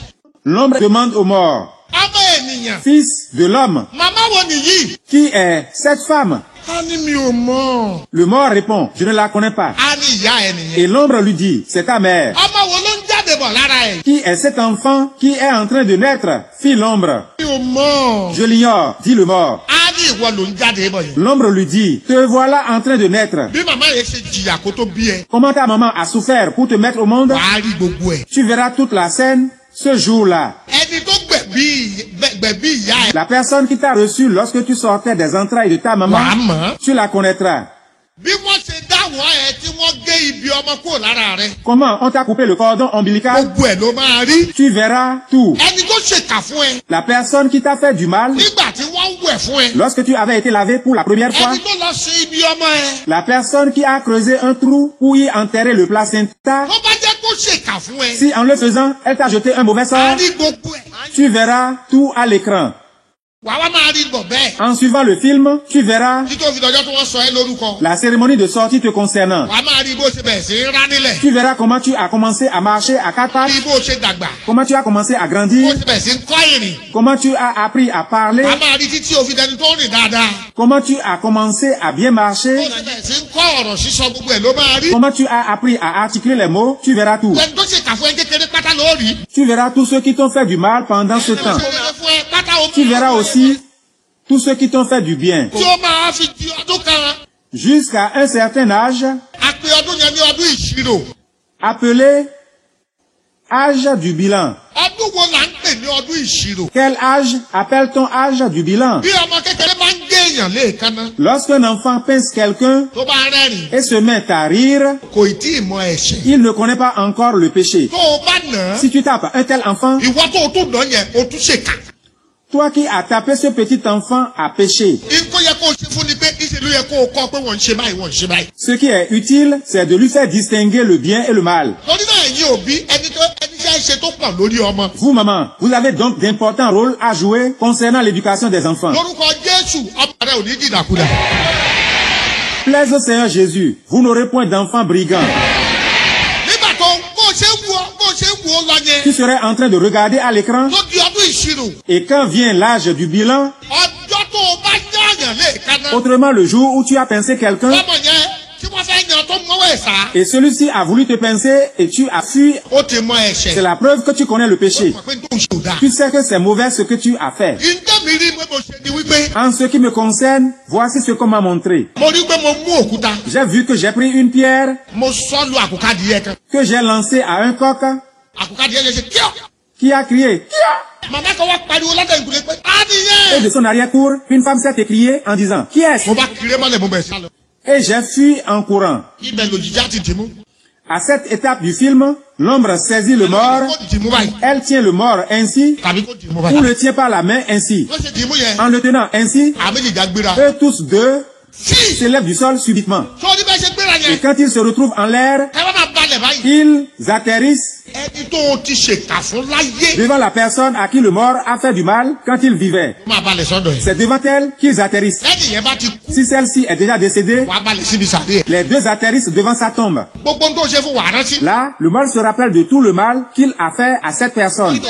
L'ombre demande au mort, ọmọ ènìyàn. Fils de l'homme, màmá wo nìyí. qui est cette femme? a ní mi ò mọ̀. Le mort répond, je ne la connais pas. a ní ìyá ẹ nìyẹn. Et l'ombre lui dit, c'est ta mère. ọmọ wo ló ń jáde bọ̀ lára ẹ̀. Qui est cet enfant qui est en train de naître? Fit l'ombre. mi ò mọ̀. Je l'ignore, dit le mort. a ní ìwọ ló ń jáde bọ̀ yẹn. L'ombre lui dit, te voilà en train de naître. bí màmá yẹn ṣe jìyà kó tó bí ẹ. Comment ta maman a souffert pour te mettre au monde? wàá rí gbogbo ẹ̀. Tu verras toute la scène ce jour-là. ẹni tó gbẹ̀bí ìyá ẹ̀. La personne qui t'a reçu lorsque tu sortais des entrailles de ta maman, wàá mọ̀. tu la connaîtras. bí wọ́n ṣe dáwọ́ ẹ tí wọ́n gé ibi ọmọ kúrò lára rẹ̀. Comment on t'a coupé le cordon ombilical? gbogbo ẹ̀ ló máa rí. Tu verras tout. ẹni tó ṣèkà fún ẹ. La personne qui t'a fait du mal, nígbà tí wọ́n ń wẹ̀ fún ẹ. lorsque tu avais été lavé pour la première fois, ẹni tó lọ sí ibi ọmọ ẹ. la personne qui a creusé un trou pour y enterrer le placenta, tó bá jẹ́ kó ṣèkà fún ẹ. si en le faisant, elle t'a jeté un mauvais a sort, rí gbogbo ẹ̀. tu verras tout à l'écran. wàá wá máa rí bọ̀ bẹ́ẹ̀. En suivant le film, tu verras títí òfin dọjọ́ tí wọ́n sọ ẹ́ lórúkọ. la cérémonie de sortie te concernant. wàá máa rí bó ṣe bẹ̀rẹ̀ sí í rá nílẹ̀. Tu verras comment tu as commencé à marcher à quatre pattes, rí bó ṣe dàgbà. comment tu as commencé à bó grandir, ṣe bẹ̀rẹ̀ sí í kọ́ ìrìn. comment tu as appris à parler, wàá máa rí títí òfin dẹni tó rìn dáadáa. comment tu as commencé à bien bó marcher, ṣe bẹ̀rẹ̀ sí í kọ́ ọ̀rọ̀ sísọ gbogbo ẹ̀ ló máa rí. comment tu as appris à articuler les mots, tu verras tout. ẹni tó ṣèkà fún ẹ kékeré pátá ló rí. Tu verras tous ceux qui t'ont fait du mal pendant ce temps. fún ẹ pátá o. Tu verras aussi tous ceux qui t'ont fait du bien. tí ó máa fi di ọdún kan. Jusqu'à un certain âge, a pe ọdún yẹn ní ọdún ìṣirò. appelé âge du bilan. ọdún wo là ń pè ní ọdún ìṣirò. Quel âge appelle-t-on âge du bilan? bí ọmọ kékeré bá ń gé èèyàn léèkánná. Lorsqu'un enfant pince quelqu'un tó bá rẹ́rìn. et se met à rire, kò tí ì mọ ẹ̀ṣẹ̀. il ne connaît pas encore le péché. tó o bá nà á. Si tu tapes un tel enfant, ìwọ tó o tún nà yẹn o tún ṣèkà. Toi qui as tapé ce petit enfant a péché. Nǹkan yẹ kó o ṣe fún ni pé ìṣe ló yẹ kó o kọ́ pé wọ́n ń ṣe báyìí wọ́n ń ṣe báyìí. Ce qui est utile, c'est de lui faire distinguer le bien et le mal. Torí náà ẹ̀yin òbí ẹni tí a ṣe tó pọ̀ lórí ọmọ. Vous, maman, vous avez donc d'importants rôles à jouer concernant l'éducation des enfants. Lórúkọ Jésù ọmọ rẹ ò ní dìdàkudà. Plaise au Seigneur Jésus, vous n'aurez point d'enfants brigands. Nígbà tó bó ṣe ń wo lọ yẹn. Tu serais en train de regarder à l'écran Tó di ọdún ìṣirò. et quand vient l'âge du bilan, Ọjọ́ tó o bá yáàyàn lè kaná. autrement le jour où tu as pincé quelqu'un Ọmọ yẹn tí wọ́n fẹ́ yan tó mọ́wọ́ ẹ̀ sá. et celui-ci a voulu te pincer et tu as fui, Ó ti mọ ẹ̀ṣẹ̀. c'est la preuve que tu connais le péché. Mọ̀ pé tó ń ṣe ò dáa. Tu sais que c'est mauvais ce que tu as fait. Ǹjẹ́ mi rí pé mo ṣe ni wípé. En ce qui me concerne, voici ce qu'on m'a montré. Mo rí pé mo mú òkúta. J'ai vu que j'ai pris une pierre Mo sọ lu àkùkadìyẹ kan. que j'ai lancée à un coq Àkùkadìyẹ yẹn ṣe kíọ́. qui a crié. Màmá kan wá pariwo látàrí ìkùlé pé á Et nìyẹn. de son arrière-cour, une femme s'est écriée en disant, qui est-ce? Mo bá kiri mọ́lẹ̀ mo bẹ̀rẹ̀ sí lọ. Et j'ai fui en courant. Ibẹ̀ lòjijì á ti dì mú. À cette étape du film, l'ombre saisit le mort, Kó dì mú báyìí. elle tient le mort ainsi, Tàbí kó dì mú ou báyìí. le tient par la main ainsi. Wọ́n ṣe dì mú yẹn. En le tenant ainsi, Àméjì já gbéra. eux tous deux Sí. s'élèvent du sol subitement. Sọ́ọ́ni bẹ́ẹ̀ ṣe gbéra Et yẹn. quand ils se retrouvent en l'air, Ẹ bá máa balẹ̀ báyìí. ils atterrissent Ẹni tó o ti ṣèkà fún láyé. devant la personne à qui le mort a fait du mal quand il vivait. Máa balẹ̀ sọ́dọ̀ ẹ̀. C'est devant elle qu'ils atterrissent. Lẹ́yìn yẹn bá ti kú. Si celle-ci est déjà décédée, Wàá balẹ̀ síbi sàdé ẹ̀. les deux atterrissent devant sa tombe. Gbogbo ń tó ṣe fún wàá rántí. Là, le mort se rappelle de tout le mal qu'il a fait à cette personne.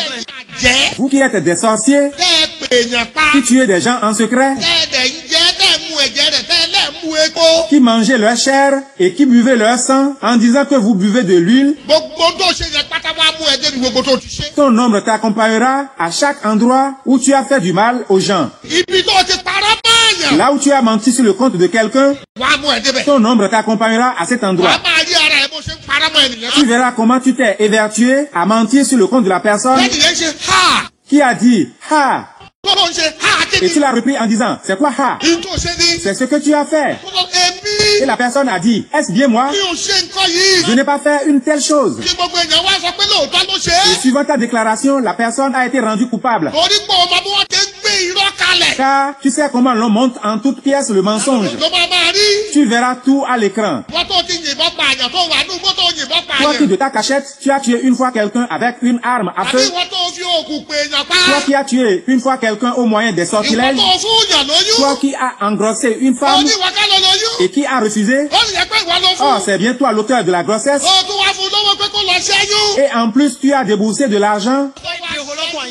Jẹ́. Vous qui êtes des sorciers, Tẹ́ ẹ pè èèyàn pa. qui tuez des gens en secret, Tẹ́ ẹ dẹ̀ ń jẹ́ tẹ́ ẹ mú ẹ̀jẹ̀ rẹ̀ tẹ́ ẹ lẹ́ mú epo. qui mangez leur chair et qui buvez leur sang en disant que vous buvez de l'huile, Gbogbo ń tó ṣe yẹn pátá wá mú ẹ débi gbogbo tó ti ṣe. ton ombre t'accompagnera à chaque endroit où tu as fait du mal aux gens. Ibi tó ti parọ́ mọ́ọ̀yàn. Là où tu as menti sur le compte de quelqu'un, Wàá mú ẹ débẹ̀. ton ombre t'accompagnera à cet Wàá endroit. máa rí ara ẹ bó ṣe ń parọ́ mọ́ ènìyàn. Tu verras comment tu t'es évertué à mentir sur le compte de la personne Lẹ́yìn yẹn ṣe ha. qui a dit « Ha !» Tó ló ń ṣe ha et kéde. tu l'as repris en disant « C'est quoi Ha ?» Ìyí tó ṣe ní. C'est ce que tu as fait. Tó lọ èmi. Et la personne a dit « Est-ce bien moi? Mi ò ṣe nǹkan yìí. Je n'ai pas fait une telle chose. » Kí gbogbo èèyàn wá sọ pé lóòótọ́ ló ṣe Et é. suivant ta déclaration, la personne a été rendue coupable. Torí pé ọmọ bí wọ́n ti ń gbé irọ́ kalẹ̀. Car tu sais comment l'on monte en toute pièce le mensonge. Ló máa rí. Tu verras tout à l'écran. Wọ́n tó ti yìnbọn pààyàn tó wà ní gbọ́dọ̀ yìnbọn Toi qui pààyàn. de ta cachette, tu as tué une fois quelqu'un avec une arme à Àbí feu. wọ́n tó fi oògùn pè èèyàn pa. Toi qui as tué une fois quelqu'un au moyen des Ìwọ́n sortilèges. tó fún yàn lóyún. Toi qui as engrossé une Ó femme ní wákà lọ lóyún. et qui a refusé. Ó ní yẹ pé ìwọ ló Oh, fún. c'est bien toi l'auteur de la grossesse. Ó tún wá fún lọ́wọ́ pé kó lọ ṣẹ́yún. Et en plus, tu as déboursé de l'argent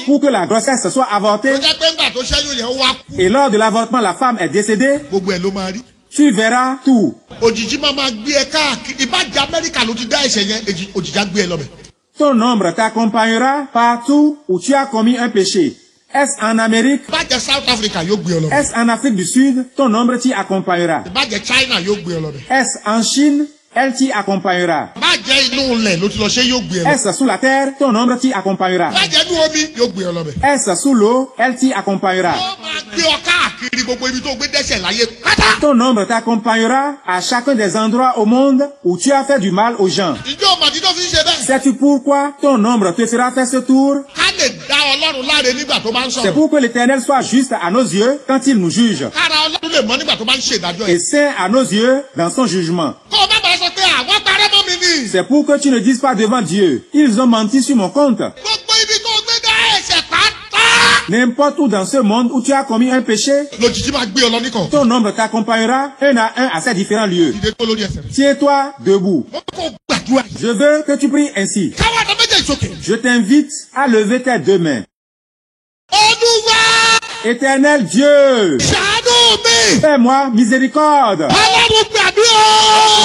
pour que la grossesse soit avortée. Ó jẹ́ pé ńgbà tó ṣẹ́yún yẹn ó wá kú. Et lors de l'avortement, la femme est décédée. Gbogbo ẹ̀ ló máa rí. Tu verras tout. Òjìji máa máa gbé ẹ káàkiri. Ìbájá Amẹ́ríkà ló ti dá ẹ̀ṣẹ̀ yẹn. Òjìji á gbé ẹ lọ́bẹ̀. Ton ombre t'accompagnera partout où tu as commis un péché. Est-ce en Amérique? Ìbájẹ́ South Africa yóò gbé ẹ lọ́bẹ̀. Est-ce en Afrique du Sud? Ton ombre t'y accompagnera. Ìbájẹ́ China yóò gbé ẹ lọ́bẹ̀. Est-ce en Chine? Elle t'y accompagnera. Ìbájẹ́ inú ilẹ̀ ló ti lọ ṣe yóò gbé ẹ lọ. Est-ce sous la terre? Ton ombre t'y accompagnera. Ìbájẹ́ inú omi yóò gbé ẹ lọ́bẹ̀. Est-ce sous l'eau? Elle t'y accompagnera. Ó máa gbé ọ káàkiri gbogbo ibi tó gbé dẹ́ṣẹ̀ láyé pátá. Ton ombre t'accompagnera à chacun des endroits au monde où tu as fait du mal aux gens. Ìjọ òmàdí tó fi ń ṣe bẹ́ẹ̀. Sais-tu pourquoi ton ombre te fera faire ce tour? Ká lè dá Ọlọ́run láre nígbà tó bá ń C'est sọ̀rọ̀. pour que l'Éternel soit juste à nos yeux quand il nous juge, Kára Ọlọ́run lè mọ́ nígbà tó bá ń ṣe ìdájọ́ et ẹ̀. saint à nos yeux dans son jugement. Kó o má bàa sọ pé àwọn parẹ́ mọ́ mi ni. C'est pour que tu ne dises pas devant Dieu, ils ont menti sur mon compte. Gbogbo ibi tó gbé dá ẹ̀ṣẹ̀ pátá. N'importe où dans ce monde où tu as commis un péché, Lòjijì máa gbé ọ lọ níkàn. ton ombre t'accompagnera un à un à ces différents lieux. Ìdè tó lórí ẹsẹ̀ rẹ̀. Tiens-toi debout. Wọ́n kò gbàdúrà yìí. Je veux que tu pries ainsi. Káwọn àtọ́ méjèèjì sókè. Je t'invite à lever tes deux mains. Olúwa Éternel Dieu, ṣàánú mi. fais-moi miséricorde. Ọlọ́run gbàdúrà.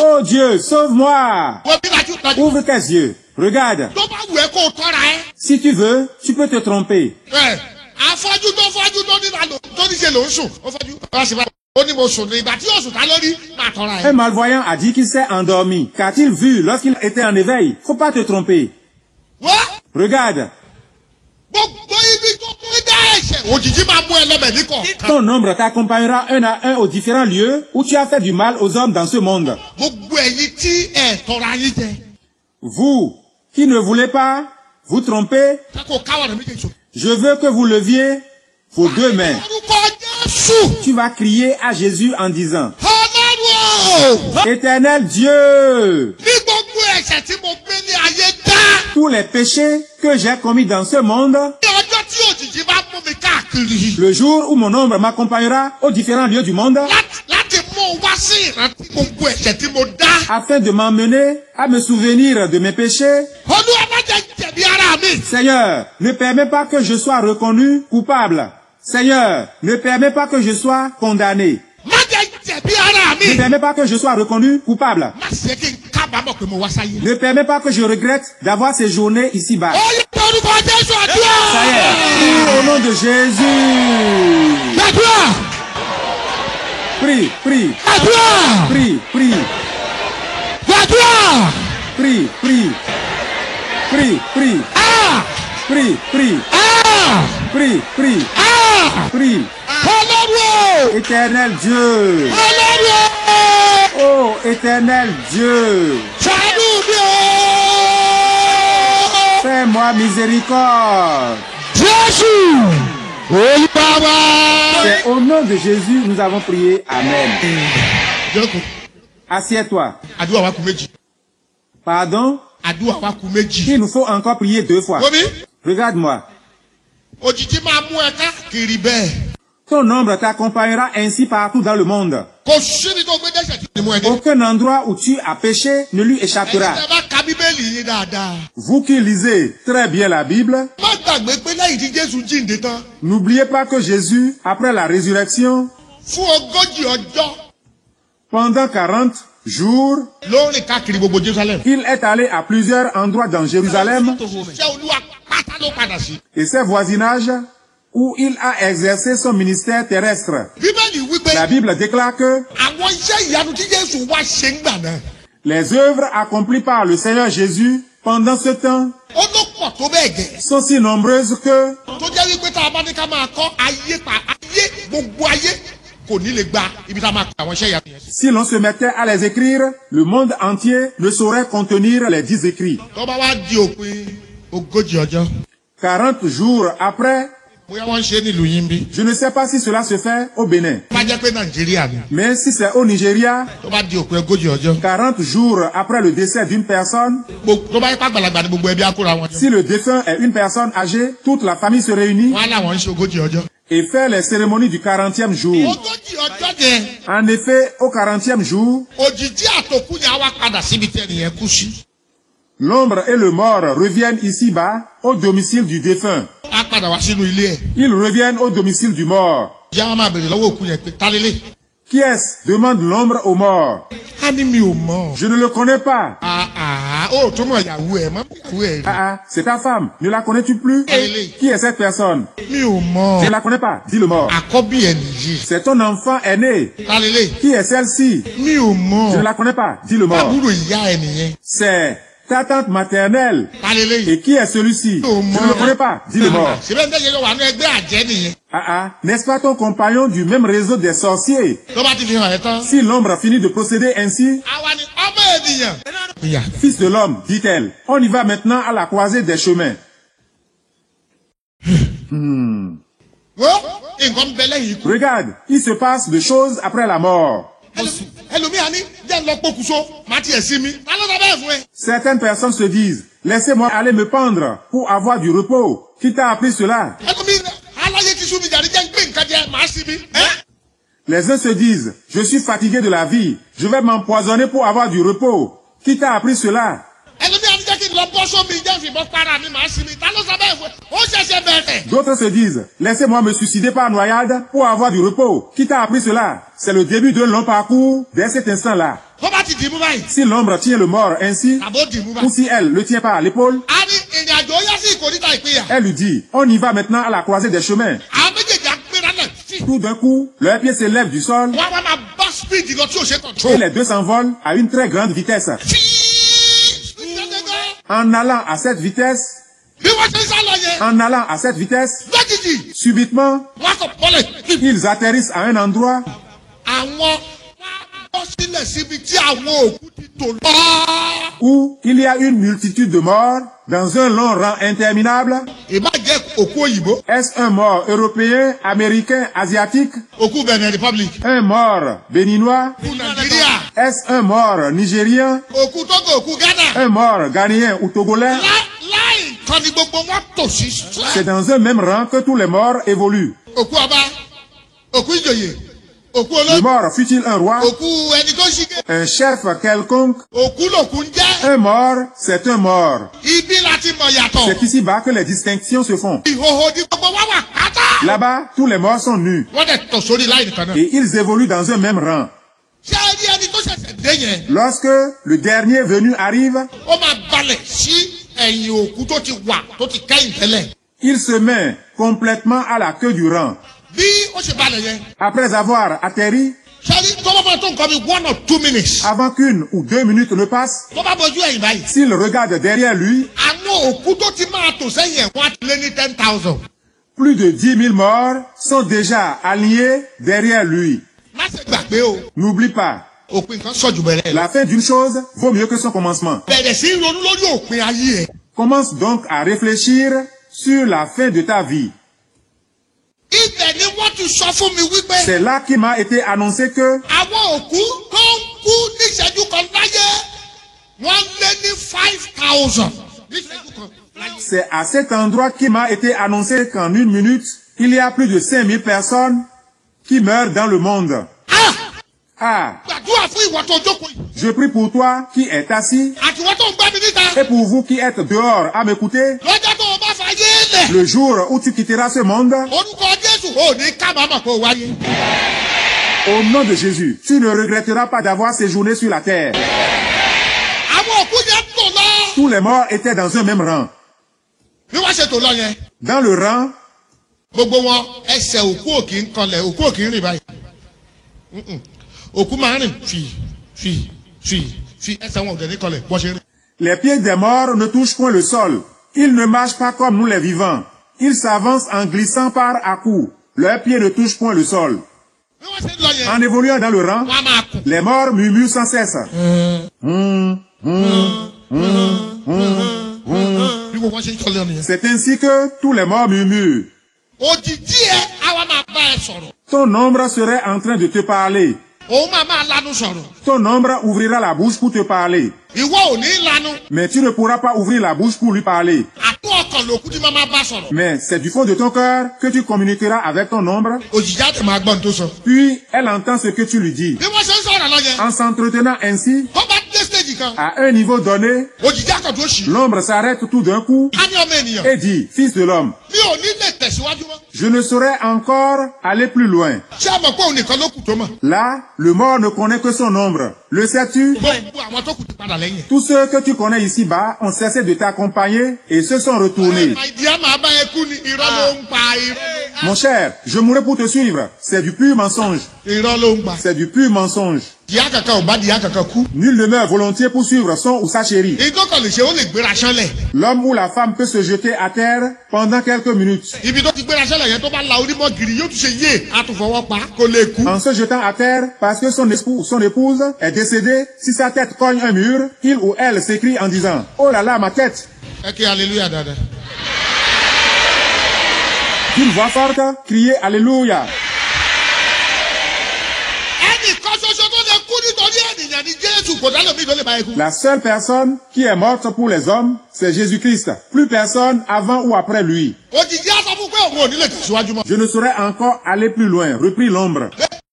Oh Dieu, sauve-moi. Wọ́n bí lajú. Ouvre tes yeux. Regarde. Tó bá wù ẹ́ kó o tọ́ra ẹ́. Si tu veux, tu peux te tromper. Afọ́jú tó fọ́jú tó ní ìlànà tó ní ṣe ló ń sùn. Ó fọ́jú. Ó sì máa. Ó ní mo sùn ní ìgbà tí yóò sùn tá lórí. Máa tọ́ra ẹ́. Un malvoyant a dit qu'il s'est endormi. Qu'a-t-il vu lorsqu'il était en éveil? Faut pas te tromper. Wọ́n. Regarde. Gbogbo ibi tó gbé dá ẹ̀ṣẹ̀. Òjìji máa mú ẹ lọ́bẹ̀ níkàn. Ton ombre t'accompagnera un à un aux différents lieux où tu as fait du mal aux hommes dans ce monde. Gbogbo ẹ̀yin tí ẹ̀ tọ́ra yín jẹ. Vous, qui ne voulez pas vous tromper, Kákò káwọn rẹ̀ méjèèjì sókè. je veux que vous leviez vos deux mains. orúkọ Jésù. Tu vas crier à Jésus en disant, Ọlọ́run o. Éternel Dieu, Ní gbogbo ẹ̀ṣẹ̀ tí mo gbé ní ayé dá. tous les péchés que j'ai commis dans ce monde, Ní ọjọ́ tí òjìji bá mú mi káàkiri. le jour où mon ombre m'accompagnera aux différents lieux du monde, Láti mú wá sí ìrántí gbogbo ẹ̀ṣẹ̀ tí mo dá. afin de m'emmener à me souvenir de mes péchés, Olúwa má jẹ́ jẹ̀bi ara mi. Seigneur, ne permets pas que je sois reconnu coupable. Seigneur, ne permets pas que je sois condamné. Má jẹ́ jẹ̀bi ara Ne mi. permets pas que je sois reconnu coupable. Má ṣe kí n kábàámọ̀ pé mo wá sáyé. Ne permets pas que je regrette d'avoir séjourné ici-bas. Ó yẹ orúkọ Jésù àdúrà. Ça y est, au nom de Jésus. Àdúrà. Prie, prie, Àdúrà. prie, prie, Àdúrà. prie, prie, prie, prie, Ah! prie, prie, Ah! prie, prie, Ah! prie. Ọlọ́run o. Éternel Dieu, Ọlọ́run o. oh éternel Dieu, Ṣàánú mi o. fais-moi miséricorde. Jésù. Olúwa wa. C'est au nom de Jésus nous avons prié. Amen. Jókòó. Assieds-toi. Àdúrà wa kù méjì. Pardon, Àdúrà wa kù méjì. il nous faut encore prier 2 fois. Omi. Regarde-moi. Òjìji máa mú ẹ káàkiri bẹ́ẹ̀. Ton ombre t'accompagnera ainsi partout dans le monde. Kò sí ní tó gbé dẹ́ṣẹ̀ tí mo ẹ̀ dé. Aucun endroit où tu as péché ne lui échappera. Ẹ̀yin tẹ́ bá ka Bíbélì yín dáadáa. Vous qui lisez très bien la Bible, Má gbàgbé pé lẹ́yìn tí Jésù jíǹde tán. n'oubliez pas que Jésus, après la résurrection, Fún ogójì ọjọ́ pendant 40 jours, ló rìn káàkiri gbogbo Jerusalem. il est allé à plusieurs endroits dans Jérusalem Ṣé Olúwa pátá ló padà sí? et ses voisinages où il a exercé son ministère terrestre. Bíbélì wípé La Bible déclare que àwọn iṣẹ́ ìyanu tí Jésù wá ṣe ń gbà náà. les œuvres accomplies par le Seigneur Jésus pendant ce temps Ó ló pọ̀ tó bẹ́ẹ̀ gẹ̀. sont si nombreuses que Tó jẹ́ wípé tá a bá ní ká máa kọ́ ayé gbogbo ayé kò ní lè gba ibi tá a máa kọ́ àwọn iṣẹ́ ìyanu yẹn. si l'on se mettait à les écrire, le monde entier ne saurait contenir les 10 écrits. Tó bá wá di òpin ogójì ọjọ́. 40 jours après, Bóyá wọ́n ń ṣe nílùú yín bí. je ne sais pas si cela se fait au Bénin, Tó bá jẹ́ pé Nàìjíríà ni. mais si c'est au Nigeria, Tó bá di òpin ogójì ọjọ́. 40 jours après le décès d'une personne, Tó bá yẹ pé àgbàlagbà ni gbogbo ẹbí á kóra wọn jọ. si le défunt est une personne âgée, toute la famille se réunit Wọ́n á láwọn ń ṣe ogójì ọjọ́. et fait les cérémonies du 40e jour. Ogójì ọjọ́ yẹn. En effet, au 40e jour, Òjìji àtòkù yẹn á wá padà síbi tí ẹnìyẹn kú sí. l'ombre et le mort reviennent ici-bas au domicile du défunt. Á padà wá sínú ilé ẹ̀. Ils reviennent au domicile du mort. Ìyá wọn máa bèrè lọ́wọ́ òkú yẹn pé ta lélẹ̀. Qui est-ce? Demande l'ombre au mort. Á ní mi ò mọ̀. Je ne le connais pas. Ó tó mọ̀ ìyàwó ẹ̀ mọ́ ìyàwó ẹ̀ rí. Ah, c'est ta femme. Ne la connais-tu plus? Allez. Qui est cette personne? Mi ò Je mọ̀. ne la connais pas. Dis le mort. Àkọ́bí ẹ̀ nìyí. C'est ton enfant aîné. Ta lélẹ̀. Qui est celle-ci? Mi ò mọ̀. Je ne la connais pas. Dis le mort. Àbúrò ìyá ẹ̀ nìyẹn. C'est ta tante maternelle. Ta lélẹ̀. Et qui est celui-ci? Oh, Je ne le connais pas. Dis le mort. Ṣé bẹ́ẹ̀ ń tẹ́jọ́ wà ní ẹgbẹ́ àjẹ́ nìyẹn. N'est-ce pas ton compagnon du même réseau des sorciers? Tó bá ti fi hàn ẹ́ tán. Si l'ombre finit de procéder ainsi, Àwa ni ọmọ ènìyàn. Ìyá. fils de l'homme, dit-elle, on y va maintenant à la croisée des chemins. Wo nǹkan bẹ lẹ́yìn ikú. Regarde, il se passe des choses après la mort. Ẹlòmíà ní jẹ́ ń lọ pokùnso má tiẹ̀ sí mi. Ta ló sọ bẹ́ẹ̀ fún ẹ? Certaines personnes se disent, laissez-moi aller me pendre pour avoir du repos. Qui t'a appris cela? Ẹlòmíà aláyé ti sú mi jàre jẹ́ ń gbé nǹkan jẹ màá sí mi. Les uns se disent, je suis fatigué de la vie, je vais m'empoisonner pour avoir du repos. Qui t'a appris cela? Ẹlòmíà ní jẹ́ kí n lọ bọ́ sómi jẹ́ ìfìbọn para mi màá sí mi. Ta ló sọ bẹ́ẹ̀ fún ẹ? Ó ṣẹ̀ṣẹ̀ bẹ̀rẹ̀. D'autres se disent, laissez-moi me suicider par noyade pour avoir du repos. Qui t'a appris cela? C'est le début d'un long parcours dès cet instant-là. Tó bá ti dì mú báyìí. Si l'ombre tient le mort ainsi, Àbó dì mú ou báyìí. si elle le tient par l'épaule, A ní ìrìn àjò ó yá sí ìkórìtà ìpínyà. elle lui dit, on y va maintenant à la croisée des chemins. Àwọn méjèèjì á gbéra náà sí. Tout d'un coup, leurs pieds s'élèvent du sol Wọ́n á wá máa bá speed lọ tí ò ṣe et control. les deux s'envolent à une très grande vitesse. En allant à cette vitesse, Bí wọ́n ṣe ń sá lọ yẹn. en allant à cette vitesse, Lójijì. subitement, Wọ́n á kọ̀ bọ́lẹ̀. ils atterrissent à un endroit Àwọn wá bọ́ sílẹ̀ sílẹ̀ síbi tí àwọn òkú ti tò lọ. Où il y a une multitude de morts dans un long rang interminable. Ìbá jẹ́ òkú òyìnbó. Est-ce un mort européen, américain, asiatique? Òkú Benin Republic. Un mort béninois? Òkú Nàìjíríà. Est-ce un mort nigérien? Òkú Togo, òkú Ghana. Un mort ghanéen ou togolais? Láì kan ni gbogbo wọn tò sí. C'est dans un même rang que tous les morts évoluent. Òkú ọba, òkú ìjòyè, òkú Le olóògbé, mort fut-il un roi? òkú ẹni tó ṣígé. Un chef quelconque? Òkú lòkú ń jẹ́. Un mort, c'est un mort. Ibi láti mọ̀ yàtọ̀. C'est ici-bas que les distinctions se font. Ìhòhò ni gbogbo wa wà pátá. Là-bas, tous les morts sont nus. Wọ́n dẹ̀ tọ̀ sórí láì nìkan náà. Et ils évoluent dans un même rang. Ṣé ẹ rí ẹni tó ṣẹ̀ṣẹ̀ dé yẹn? Lorsque le dernier venu arrive, Ó máa balẹ̀ sí ẹ̀yìn òkú tó ti wà tó ti kẹ́yìn tẹ́lẹ̀. il se met complètement à la queue du rang. Bí ó ṣe balẹ̀ yẹn. Après avoir atterri, Ṣé rí tó bá bá tó nǹkan bí 1 or 2 minutes. avant qu'une ou 2 minutes ne passent, Tó bá bójú ẹ̀yìn báyìí. s'il regarde derrière lui, Àwọn òkú tó ti máa tò sẹ́yìn ẹ̀ wọ́n á ti lé ní 10,000. plus de 10 000 morts sont déjà alignés derrière lui. Má ṣe gbàgbé o. N'oublie pas, Òpin kan sọ̀jù bẹ̀rẹ̀ lọ. la fin d'une chose vaut mieux que son commencement. Bẹ̀rẹ̀ sí í ronú lórí òpin ayé ẹ̀. Commence donc à réfléchir sur la fin de ta vie. Ibẹ̀ ni wọ́n ti sọ fún mi wípé. C'est là qu'il m'a été annoncé que Àwọn òkú tó ń kú níṣẹ́jú kan láyé wọ́n lé ní 5,000. Níṣẹ́jú kan láyé. c'est à cet endroit qu'il m'a été annoncé qu'en 1 minute, il y a plus de 5000 personnes qui meurent dans le monde. Ah, Gbàdúrà fún ìwọ tó jókòó yìí. je prie pour toi qui es assis Àti ìwọ tó ń gbá mi níta. et pour vous qui êtes dehors à m'écouter. Lọ́jọ́ tó o bá fayé lẹ̀. Le jour où tu quitteras ce monde, Orúkọ Jésù ò ní kábàámọ̀ kó o wáyé. au nom de Jésus, tu ne regretteras pas d'avoir séjourné sur la terre. Àwọn òkú yẹn tò lọ. Tous les morts étaient dans un même rang. Bí wọ́n ṣe tò lọ yẹn. Dans le rang, Gbogbo wọn ẹsẹ̀ òkú òkì ń kanlẹ̀ òkú òkì ń rìn báyìí. Òkú máa ń rìn fi ẹsẹ̀ wọn ò dẹ̀ ní kanlẹ̀ bọ́ ṣe rìn. les pieds des morts ne touchent point le sol. Ils ne marchent pas comme nous les vivants. Ils s'avancent en glissant par à coups. Leurs pieds ne touchent point le sol. Bí wọ́n ṣe ń lọ yẹn. En évoluant dans le rang, Wọ́n á máa kù. les morts murmurent sans cesse. Bí gbogbo wọn ṣe ń kanlẹ̀ nìyẹn. C'est ainsi que tous les morts murmurent. Òjijì ẹ àwa máa bá ẹ sọ̀rọ̀. Ton ombre serait en train de te parler. Òun máa lanu sọ̀rọ̀. Ton ombre ouvrira la bouche pour te parler. Ìwọ ò ní lanu. Mais tu ne pourras pas ouvrir la bouche pour lui parler. Àtún ọkàn lòkú tí máa bá sọ̀rọ̀. Mais c'est du fond de ton cœur que tu communiqueras avec ton ombre. Òjijì á tẹ̀ máa gbọ́n tó sọ. Puis elle entend ce que tu lui dis. Bí wọ́n ṣe ń sọ̀rọ̀ lọ yẹn. En s'entretenant ainsi, Tó bá dé stage kan. à un niveau donné, Òjijì á kàn tó ṣì. l'ombre s'arrête tout d'un coup Á ní ọmọ ènìyàn. et dit, Fils de l'homme, Mi ò ní lè tẹ̀síwájú mọ́. je ne saurais encore aller plus loin. Ṣé àmọ̀ pé òun nìkan ló kù tó mọ̀? Là, le mort ne connaît que son ombre. Le sais-tu? Gbogbo àwọn tó kù ti padà lẹ́yìn. Tous ceux que tu connais ici-bas ont cessé de t'accompagner et se sont retournés. Ìdí á máa bá ẹ kú ni irọ́ ló ń pa irọ́. Mon cher, je mourrai pour te suivre. C'est du pur mensonge. Irọ́ ló ń pa. C'est du pur mensonge. Ìyá kankan ò bá di ìyá kankan kú. Nul ne meurt volontiers pour suivre son ou sa chérie. Ìdókàn lè ṣe ó lè gbéra ṣánlẹ̀. L'homme ou la femme peut se jeter à terre pendant quelques minutes. Ibi tó ti gbéra ṣánlẹ̀ yẹn tó bá la onímọ̀ gírí yóò tún ṣe yé àtúnfọwọ́ pa kó lè kú. En se jetant à terre parce que son époux ou son épouse est décédé, si sa tête cogne un mur, il ou elle s'écrie en disant « Oh là là, ma tête !» Ẹ kí hallelujah dáadáa. D'une voix forte, criez « Alléluia !» Ẹnìkan ṣoṣo tó lè kú nítorí ènìyàn ni Jésù kò dá lómi ló lè bá ẹ kú. La seule personne qui est morte pour les hommes, c'est Jésus-Christ. Plus personne avant ou après lui. Òjijì á sọ fún pé òun ò ní lè tẹ̀síwájú mọ́. Je ne saurais encore aller plus loin, reprit l'ombre.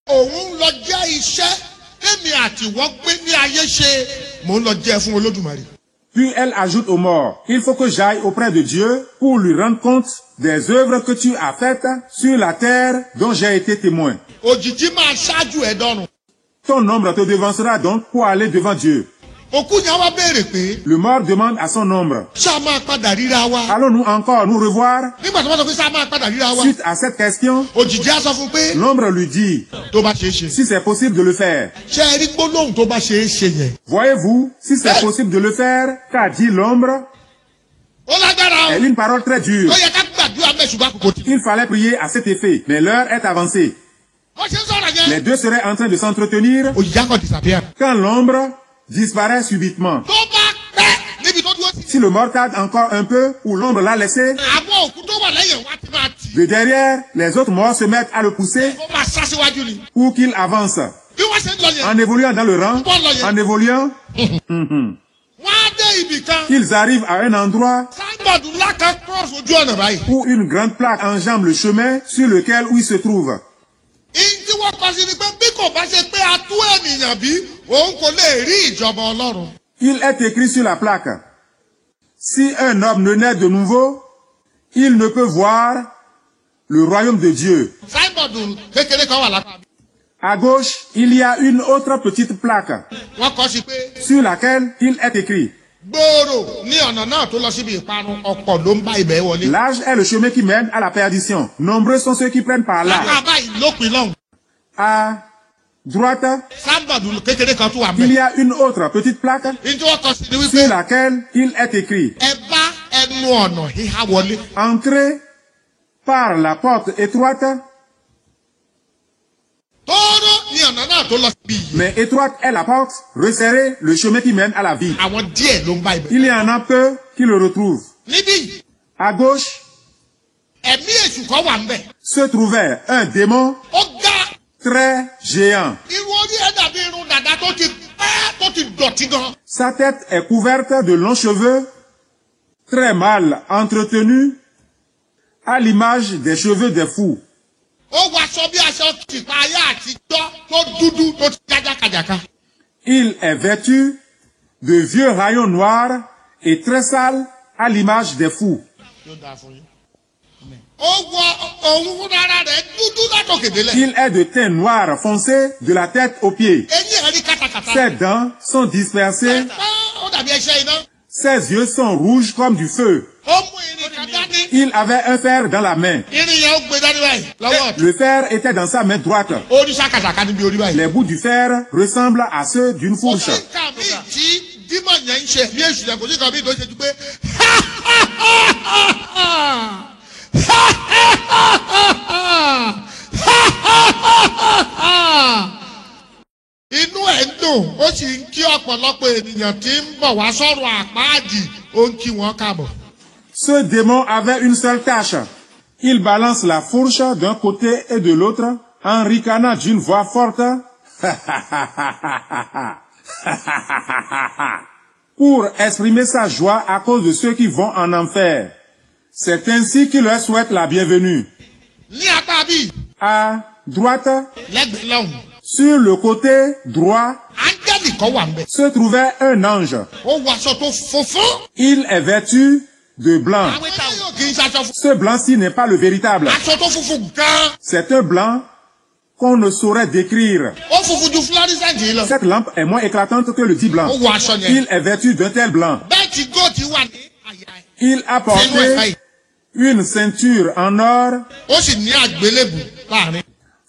Òun lọ jẹ́ iṣẹ́ tèmi àti wọ́n gbé ní ayé ṣe mò ń lọ jẹ́ fún Olódùmarè. Puis elle ajoute aux morts, il faut que j'aille auprès de Dieu pour lui rendre compte des œuvres que tu as faites sur la terre dont j'ai été témoin. Òjijì máa ṣáájú ẹ̀ dọ́run. Ton ombre te devancera donc pour aller devant Dieu. Òkú yẹn wá béèrè pé Le mort demande à son ombre, ṣá máa padà ríra wa. allons-nous encore nous revoir? Nígbà tó bá sọ pé ṣá máa padà ríra wa. Suite à cette question, Òjijì á sọ fún pé l'ombre lui dit, tó bá ṣe é ṣe. si c'est possible de le faire. Ṣé ẹ rí gbólóhùn tó bá ṣe é ṣe yẹn? Voyez-vous, si c'est possible de le faire, qu'a dit l'ombre? Ó lágbára o. Elle est une parole très dure. Ó yẹ ká gbàdúrà mẹ́sùn bá kòkòtì. Il fallait prier à cet effet, mais l'heure est avancée. Wọ́n ṣe ń sọ̀rọ̀ yẹn. Les deux seraient en train de s'entretenir òjìji akọ̀ disappear. quand l'ombre disparaît subitement. tó bá pẹ́ níbi tó dúró sí. Si le mort tarde encore un peu ou l'ombre l'a laissé, àwọn òkú tó wà lẹ́yìn wá ti máa tì. de derrière, les autres morts se mettent à le pousser ó máa sá síwájú ni. pour qu'il avance. bí wọ́n ṣe ń lọ yẹn. En évoluant dans le rang, en évoluant, wọ́n á dé ibì kan. ils arrivent à un endroit sáńbọ̀dù ńlá kan cross ojú ọ̀nà báyìí. où une grande plaque enjambe le chemin sur lequel ils se trouvent. ìyí tí wọ́n kọ sí ni pé bí kò bá ṣe pé a tú ènìyàn bí òun kò lè rí ìjọba ọlọ́run. Il est écrit sur la plaque, si un homme ne naît de nouveau, il ne peut voir le royaume de Dieu. sáńbọ̀dù kékeré kan wà lápá. À gauche, il y a une autre petite plaque wọ́n kọ sí pé sur laquelle il est écrit, gbòòrò ní ọ̀nà náà tó lọ síbi ìparun ọ̀pọ̀ ló ń bá ibẹ̀ wọlé. large est le chemin qui mène à la perdition. Nombreux sont ceux qui prennent par là. lápá báyìí lópin lọ́hùn. À droite, sáńbọ̀dù kékeré kan tó wà il mẹ́. y a une autre petite plaque ìyí tí wọ́n kọ sí ni wípé sur laquelle il est écrit, ẹ bá ẹnu ọ̀nà híhá wọlé. entrez par la porte étroite, tóóró ní ọ̀nà náà tó lọ síbi yìí. mais étroite est la porte, resserrez le chemin qui mène à la vie. àwọn díẹ̀ ló ń bá ibẹ̀. Il y en a peu qui le retrouvent. níbí yìí À gauche ẹ̀mí èṣù kan wà ń bẹ̀. se trouvait un démon ó ga très géant. irun orí ẹ̀ dàbí irun dàda tó ti pẹ́ tó ti dọ̀tí gan. Sa tête est couverte de longs cheveux, très mal entretenus, à l'image des cheveux des fous. ó wọ aṣọ bí aṣọ tìpa ayé àtijọ́ tó dúdú tó ti jájákàjàká. Il est vêtu de vieux rayons noirs et très sale à l'image des fous. yóò dáa fún yín. ó wọ òun fúnra rẹ̀ dúdú látòkè délẹ̀. Il est de teint noir foncé de la tête aux pieds. eyín ẹ̀ rí kàtàkàtà. Ses dents sont dispersées, ó dàbí ẹṣẹ́ iná. ses yeux sont rouges comme du feu. ó mú irin kan dání. Il avait un fer dans la main. irin yẹn ó gbé dání báyìí lọ́wọ́ ọ̀tún. Le fer était dans sa main droite. ó ní sákàtàkà níbi orí báyìí. Les bouts du fer ressemblent à ceux d'une kò fourche. sí nǹkan míì tí dímọ̀ yẹn ń ṣe bí èṣù yẹn kò sí nǹkan míì tó ṣe ju pé inú ẹ̀ ń dùn ó sì ń kí ọ̀pọ̀lọpọ̀ ènìyàn tí ń bọ̀ wá sọ̀rọ̀ àpáàdì ó ń kí wọn káàbọ̀. Ce démon avait une seule tâche. Il balance la fourche d'un côté et de l'autre en ricanant d'une voix forte pour exprimer sa joie à cause de ceux qui vont en enfer. C'est ainsi qu'il leur souhaite la bienvenue. ní apá bíi À droite, lẹ́gbẹ̀ẹ́ lọ́hùn sur le côté droit, áńgẹ́lì kan wà ń bẹ̀. se trouvait un ange. ó wọ aṣọ tó funfun. Il est vêtu de blanc. àwọn eléyìí ò kì í ṣaṣọ fún. Ce blanc-ci n'est pas le véritable. aṣọ tó funfun gan-an. C'est un blanc qu'on ne saurait décrire. ó funfun ju fluorescent yìí lọ. Cette lampe est moins éclatante que le dit blanc. ó wọ aṣọ yẹn. Il est vêtu d'un tel blanc. bẹ́ẹ̀ tí góòtì wà ní àyà ẹ̀. Il a porté une ceinture en or ó sì ní àgbélébù láàrin.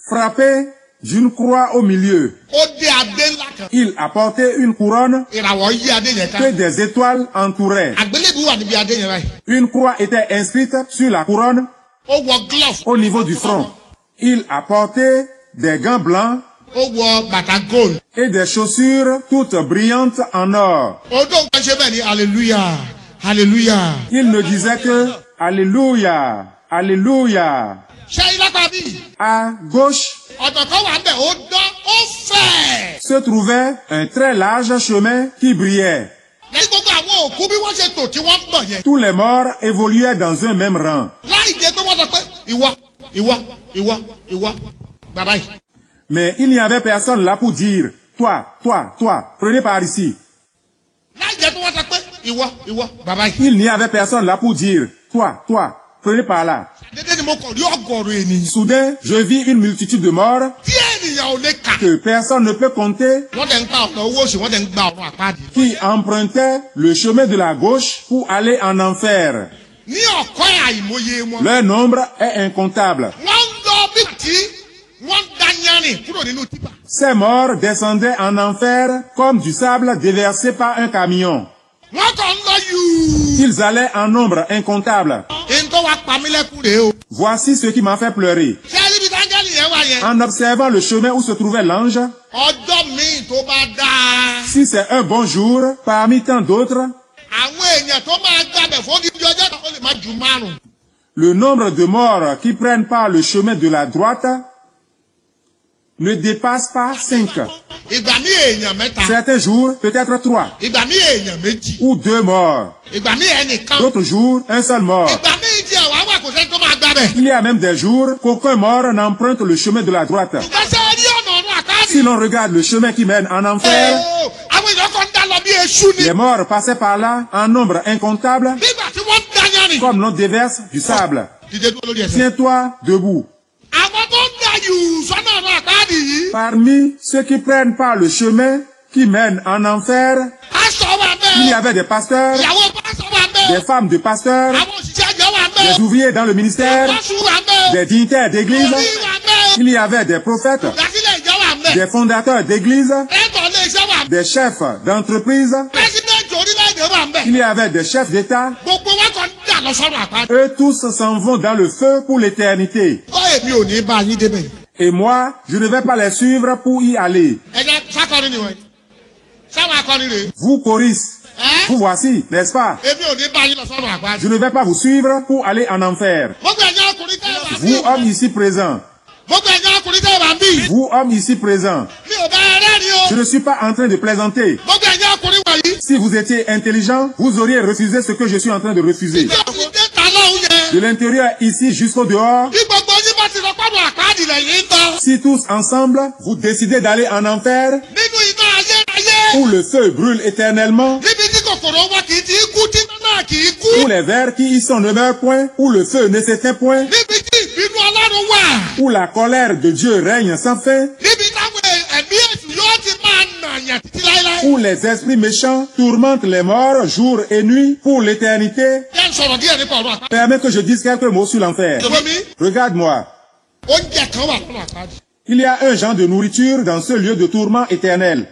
frappée d'une croix au milieu. ó dé adé ńlá kan. Il a porté une couronne ìràwọ̀ yí adé yẹn ká. que des étoiles entouraient. àgbélébù wà níbi adé yẹn báyìí. Une croix était inscrite sur la couronne ó wọ glove. au niveau du front. Il a porté des gants blancs ó wọ bàtà gold. et des chaussures toutes brillantes en or. ó dóun kan ṣe bẹ́ẹ̀ ni hallelujah hallelujah. Il ne disait que Alléluia, Alléluia. ṣé ilé pa bí. À gauche ọ̀dọ̀ kan wà ń bẹ̀ ó dán ó fẹ̀. se trouvait un très large chemin qui brillait. lẹ́yìn gbogbo àwọn òkú bí wọ́n ṣe tò tí wọ́n ń bọ̀ yẹn. Tous les morts évoluaient dans un même rang. láì jẹ́ pé wọ́n sọ pé ìwọ bàbá yìí. Mais il n'y avait personne là pour dire, toi, prenez par ici. láì jẹ́ pé wọ́n sọ pé ìwọ bàbá yìí. Il n'y avait personne là pour dire, toi, prenez par là. dédé ni mo kàn rí ọgọ́rùn ènìyàn. Soudain, je vis une multitude de morts tí ènìyàn ò lè kà. que personne ne peut compter, wọ́n tẹ̀ ń gba ọ̀nà owó òsì wọ́n tẹ̀ ń gba ọ̀nà àpáàdì. qui empruntaient le chemin de la gauche pour aller en enfer. ní ọ̀kọ́ àìmọye wọn. Leur nombre est incontable. wọ́n ń lọ bí tí wọ́n ń da yanrìn kúrò nínú tipa. Ces morts descendaient en enfer comme du sable déversé par un camion. wọ́n kàn ń lọ yùú. Ils allaient en nombre incontable. èyí tó wá pa mí lẹ́kùn rèé o. Voici ce qui m'a fait pleurer. ṣé ẹni bí tángẹ́lì yẹn yẹn wà yẹn. en observant le chemin où se trouvait l'ange, ọjọ́ míì tó bá dáa. si c'est un bon jour, parmi tant d'autres, àwọn èèyàn tó máa gbàbẹ̀ fún dídí ọjọ́ náà ó lè má ju márùn. le nombre de morts qui prennent par le chemin de la droite ne dépasse pas 5. ìgbà míì èèyàn mẹ́ta. Certains jours, peut-être 3 ìgbà míì èèyàn méjì. ou 2 morts. ìgbà míì ẹnìkan. D'autres jours, un seul mort. ìgbà míì tí àwọn àwọn àkọsẹ́ tó máa gbàbẹ̀. Il y a même des jours qu'aucun mort n'emprunte le chemin de la droite. ìgbésẹ̀ rí ọ̀nà ọ̀run àkáàdì. Si l'on regarde le chemin qui mène en enfer, àwọn èèyàn kan dá lọ bí eṣú ni. les morts passaient par là en nombre incontable, nígbà tí wọ́n dá yanrìn. comme l'on déverse du sable. dìde dúró lórí ẹsẹ̀. Tiens-toi debout. àwọn tó ń da yù sọ́nà ọ̀run àkáàdì yìí. Parmi ceux qui prennent par le chemin qui mène en enfer, pásítọ̀ wà il y bẹ́ẹ̀. avait des pasteurs, ìyàwó pásítọ̀ wà des bẹ́ẹ̀. femmes de pasteurs, àwọn òṣìṣẹ́ àjọ wà bẹ́ẹ̀. des ouvriers dans le ministère, wọ́n wà bẹ́ẹ̀. des dignitaires d'église. orí wà bẹ́ẹ̀. Il y avait des prophètes, ìdásílẹ̀ ìjọ wà bẹ́ẹ̀. des fondateurs d'église, ẹ̀tọ́ ilé iṣẹ́ wà bẹ́ẹ̀. des chefs d'entreprise. pẹ́sidẹ̀ntì orílẹ̀-èdè wà bẹ́ẹ̀. Il y avait des chefs d'État. gbogbo wọn kàn dà lọ sọ́nà àpáàdì. Eux tous s'en vont dans le feu pour l'éternité. bọ́ èmi ò ní bá yín débẹ̀. Et moi, je ne vais pas les suivre pour y aller. ẹ̀jẹ̀ sákọrin ni wọ́n sáwọn akọrin rèé. Vous, Coris, vous voici, n'est-ce pas? èmi ò ní bá yín lọ sọ́nà àpáàdì. Je ne vais pas vous suivre pour aller en enfer. gbogbo ẹ̀yàn ọkùnrin tẹ́ ẹ bá Vous, hommes ici présents, gbogbo ẹ̀yàn ọkùnrin tẹ́ ẹ bá ń bí. vous, hommes ici présents, mi ò bá ẹ rẹ́rìn je o. ne suis pas en train de plaisanter. gbogbo ẹ̀yàn ọkùnrin wọ̀nyí. Si vous étiez intelligent, vous auriez refusé ce que je suis en train de refuser. ìjọ ti dé ta lọ́hùn yẹn. De l'intérieur ici jusqu'au dehors, bí gbogbo yín bá ti lọ pàdé àpáàdì lẹ́yìn ń tán. si tous ensemble, vous décidez d'aller en enfer, nínú iná ayérayé. où le feu brûle éternellement, níbi tí kòkòrò wọn kì í ti kú tí náà kì í kú. où les vers qui y sont ne meurent point, où le feu ne s'éteint point, níbi tí ìbínú ọlọ́run wà. où la colère de Dieu règne sans fin, níbi táwọn ẹ̀mí èṣù yóò ti máa nàyàn títí láéláé. où les esprits méchants tourmentent les morts jour et nuit pour l'éternité. jẹ́ ń sọ̀rọ̀ díẹ̀ nípa ọ̀run àpáàdì. Permets que je dise quelques mots sur l'enfer. Tòmí, Regarde-moi. oúnjẹ kan wà lọ́nà àpáàdì. Il y a un genre de nourriture dans ce lieu de tourment éternel.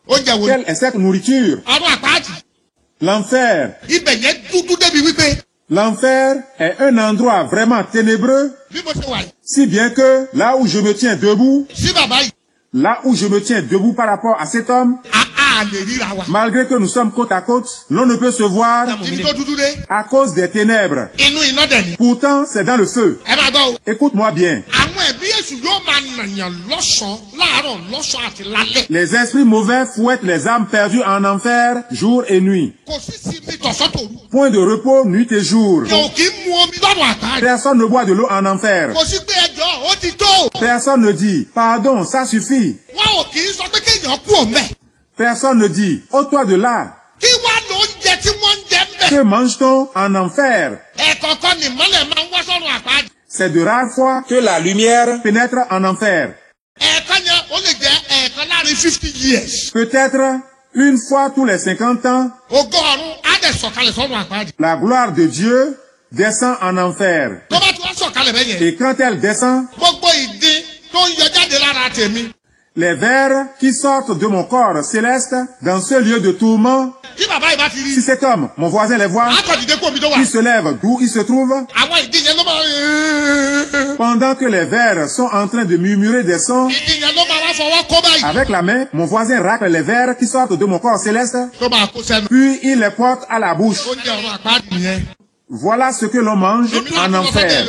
oúnjẹ wo ni? Quelle est cette nourriture? ọ̀run àpáàdì. L'enfer. ibẹ̀ yẹn dúdú débi wípé L'enfer est un endroit vraiment ténébreux, bí mo ṣe wà yìí. si bien que là où je me tiens debout, sí bàbá yìí. là où je me tiens debout par rapport à cet homme, a lè ríra wa. malgré que nous sommes côte à côte, l'on ne peut se voir ibi tó dúdú dé. à cause des ténèbres. inú iná dẹ̀ ni. Pourtant, c'est dans le feu. ẹ máa gbọ́ o. Écoute-moi bien. àwọn ẹ̀mí èṣù yóò máa nàyàn lọ́sàn-án láàárọ̀ lọ́sàn-án àti lálẹ́. Les esprits mauvais fouettent les âmes perdues en enfer jour et nuit. kò sí sinmi tọ̀sán tòru. Point de repos nuit et jour. yóò kí mu omi lọ́nà àpáàdì. Personne ne boit de l'eau en enfer. kò sí pé ẹjọ́ ó ti tó. Personne ne dit, pardon, ça suffit. wọn ò kì í sọ pé kéèyàn kú òǹbẹ. Personne ne dit, ôte-toi de là. kí wá ló ń jẹ tí wọ́n ń jẹ ń bẹ̀. Que mange-t-on en enfer? ẹ̀ẹ̀kọ̀ọ̀kan ni ìmọ́lẹ̀ máa ń wá sọ́run àpáàdì. C'est de rares fois que la lumière pénètre en enfer. ẹ̀ẹ̀kan yẹn ó lè jẹ́ ẹ̀ẹ̀kan láàrin 50 years. Peut-être une fois tous les 50 ans, ògo ọ̀run á dẹ̀ sọ̀kalẹ̀ sọ́run àpáàdì. la gloire de Dieu descend en enfer. tó bá ti wá sọ̀kalẹ̀ bẹ́ẹ̀ yẹn. Et quand elle descend, gbogbo ìdin tó ń yọ jáde lára tèmi. les vers qui sortent de mon corps céleste dans ce lieu de tourment, tí bàbá yìí bá ti rí. si cet homme, mon voisin les voit, á kàn dìde kó omi tó wà. il se lève d'où il se trouve, àwọn ìdin yẹn ló máa. pendant que les vers sont en train de murmurer des sons, ìdin yẹn ló máa wá fọwọ́ kó báyìí. avec la main, mon voisin racle les vers qui sortent de mon corps céleste, tó máa kó sẹ́nu. puis il les porte à la bouche. oúnjẹ ọ̀run àpáàdì nìyẹn. Voilà ce que l'on mange en enfer.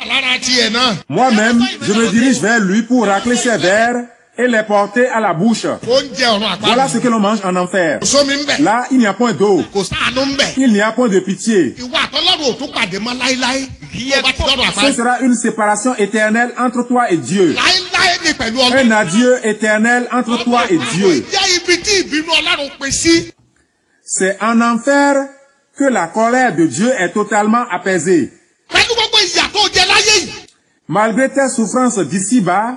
lára tiẹ̀ náà. Moi-même, je me dirige vers lui pour racler ses vers et les porter à la bouche. oúnjẹ ọ̀run Voilà àpáàdì. ce que l'on mange en enfer. kò sómi ń bẹ̀. Là, il n'y a point d'eau. kò sáànù ń bẹ̀. Il n'y a point de pitié. ìwà àtọ́lọ́run ò tún pàdé mọ́ láíláí. tó bá ti lọ́rùn Ce àpáàdì. sera une séparation éternelle entre toi et Dieu. láíláí ni pẹ̀lú Un ọlọ́run. adieu éternel entre toi et Dieu. jẹ́ ibi tí ìbínú ọlọ́run pín sí. C'est en enfer que la colère de Dieu est totalement apaisée. pẹ̀lú gbogbo ìyà tó jẹ láyé yìí. Malgré tes souffrances d'ici-bas,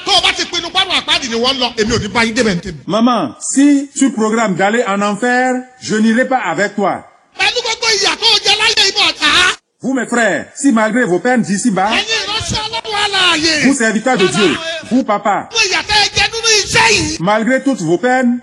tó o bá ti pinnu pàrọ̀ àpáàdì ni wọ́n lọ èmi ò ní bá yín débẹ̀ ní tèmi. maman, si tu programmes d'aller en enfer, je n'irai pas avec toi. pẹ̀lú gbogbo ìyà tó jẹ láyé yìí bọ̀ tá. Vous, mes frères, si malgré vos peines d'ici-bas, ẹ̀yin ìránṣẹ́ ọlọ́run aláàyè. vous, serviteurs de Dieu, vous, papa, gbogbo ìyà tẹ́ ẹ jẹ nínú iṣẹ́ yìí. malgré toutes vos peines,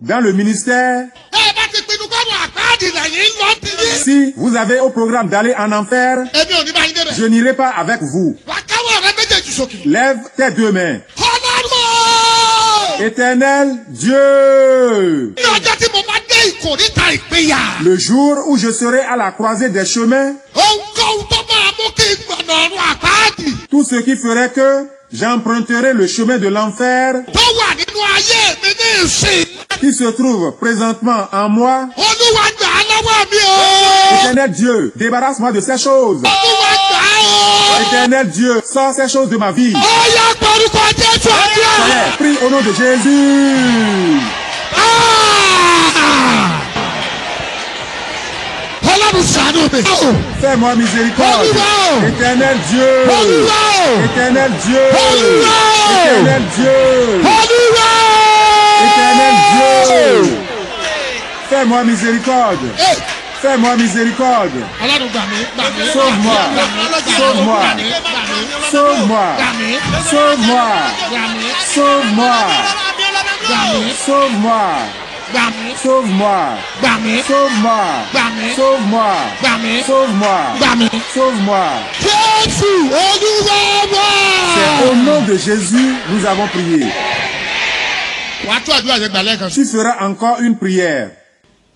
dans le ministère, tẹ́ ẹ bá ti pinnu pàrọ̀ àpáàdì lẹ́yìn lọ ti yé. si vous avez au programme d'aller en enfer, èmi ò ní bá yín débẹ̀. ẹ̀. Je n'irai pas avec vous. Wà á káwọ́ rẹ méjèèjì sókè. Lève tes deux mains. Ọlọ́run. Éternel Dieu, Ní ọjọ́ tí mo bá dé ìkòríta ìpínyà. le jour où je serai à la croisée des chemins, Ohunkóhun tó máa mú kí n gbọ̀nà ọ̀run àpáàdì. tout ce qui ferait que j'emprunterai le chemin de l'enfer Tó wà nínú ayé mi ní ìsìn. qui se trouve présentement en moi. Olúwa gbà á lọ́wọ́ mi o. Éternel Dieu, débarrasse-moi de ces choses. Olúwa gbà á o. Éternel Dieu, sors ces choses de ma vie. Ó yá porúkọ Jésù àdúrà. Seigneur, prie au nom de Jésus. Ọlọ́run ṣàánú mi. Fais-moi miséricorde. Olúwa o. Éternel Dieu. Olúwa o. Éternel Dieu. Olúwa o. Éternel Dieu. Olúwa o. Éternel Dieu. Fais-moi miséricorde. Hey. Fais-moi miséricorde. Ọlọ́run gbà mí, gbà mí. Sauve-moi. Sauve-moi. Gbà mí, gbà mí. Sauve-moi. Gbà mí, Sauve-moi. gbà mí, Sauve-moi. gbà mí, Sauve-moi. gbà mí, Sauve-moi. gbà mí, Sauve-moi. gbà mí, Sauve-moi. gbà mí, Sauve-moi. gbà mí. Sauve-moi. Jésù Olúwa wa. C'est au nom de Jésus nous avons prié. Wàá tún àdúrà yẹn gbà lẹ́ẹ̀kan sí. Tu feras encore une prière.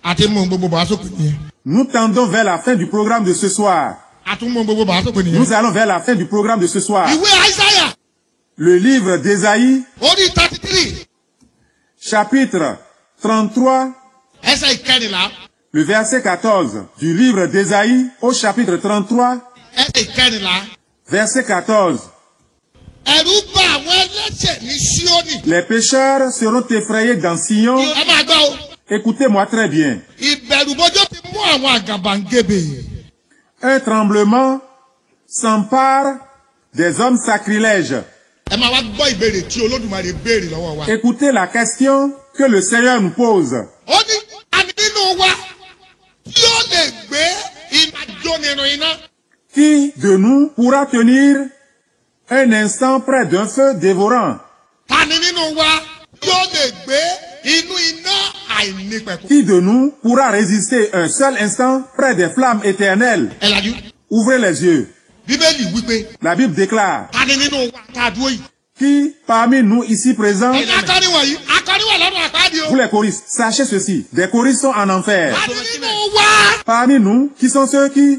Àti mú gbogbo bàá sókè nìyẹn. Nous tendons vers la fin du programme de ce soir. Àti mú gbogbo bàá sókè nìyẹn. Nous allons vers la fin du programme de ce soir. Ìwé Àìsáyà Le livre d'Ésaïe, orí 33 chapitre 33, ẹsẹ̀ ìkẹrìnlá le verset 14 du livre d'Ésaïe au chapitre 33, ẹsẹ̀ ìkẹrìnlá. verset 14. Ẹ̀rù bà àwọn ẹlẹ́ṣẹ̀ ní Síónì. Les pécheurs seront effrayés dans Sion. Ẹ máa gbọ́ o. Écoutez-moi très bien. Ìbẹ̀rùbojo ti mú àwọn àgàbàǹgebè. Un tremblement s'empare des hommes sacrilèges. Ẹ máa wá gbọ́ ìbéèrè tí Olódùmarè béèrè lọ́wọ́ wa. Écoutez la question que le Seigneur nous pose. Ó ní àmì nínú wa tí ó lè gbé ìmàjónirun iná. Qui de nous pourra tenir un instant près d'un feu dévorant? Tani nínú wa tí ó lè gbé inú iná àìnípẹ̀kun. Qui de nous pourra résister un seul instant près des flammes éternelles? Ẹ lajú. Ouvrez les yeux. Bíbélì wípé La Bible déclare, tani nínú wa tá a dúró yìí. qui parmi nous ici présents, Ẹ̀yin akọrin wọ̀nyí, akọrin wà lọ́dún àpáàdì o. vous les choristes, sachez ceci, des choristes sont en enfer. Tani nínú wa Parmi nous, qui sont ceux qui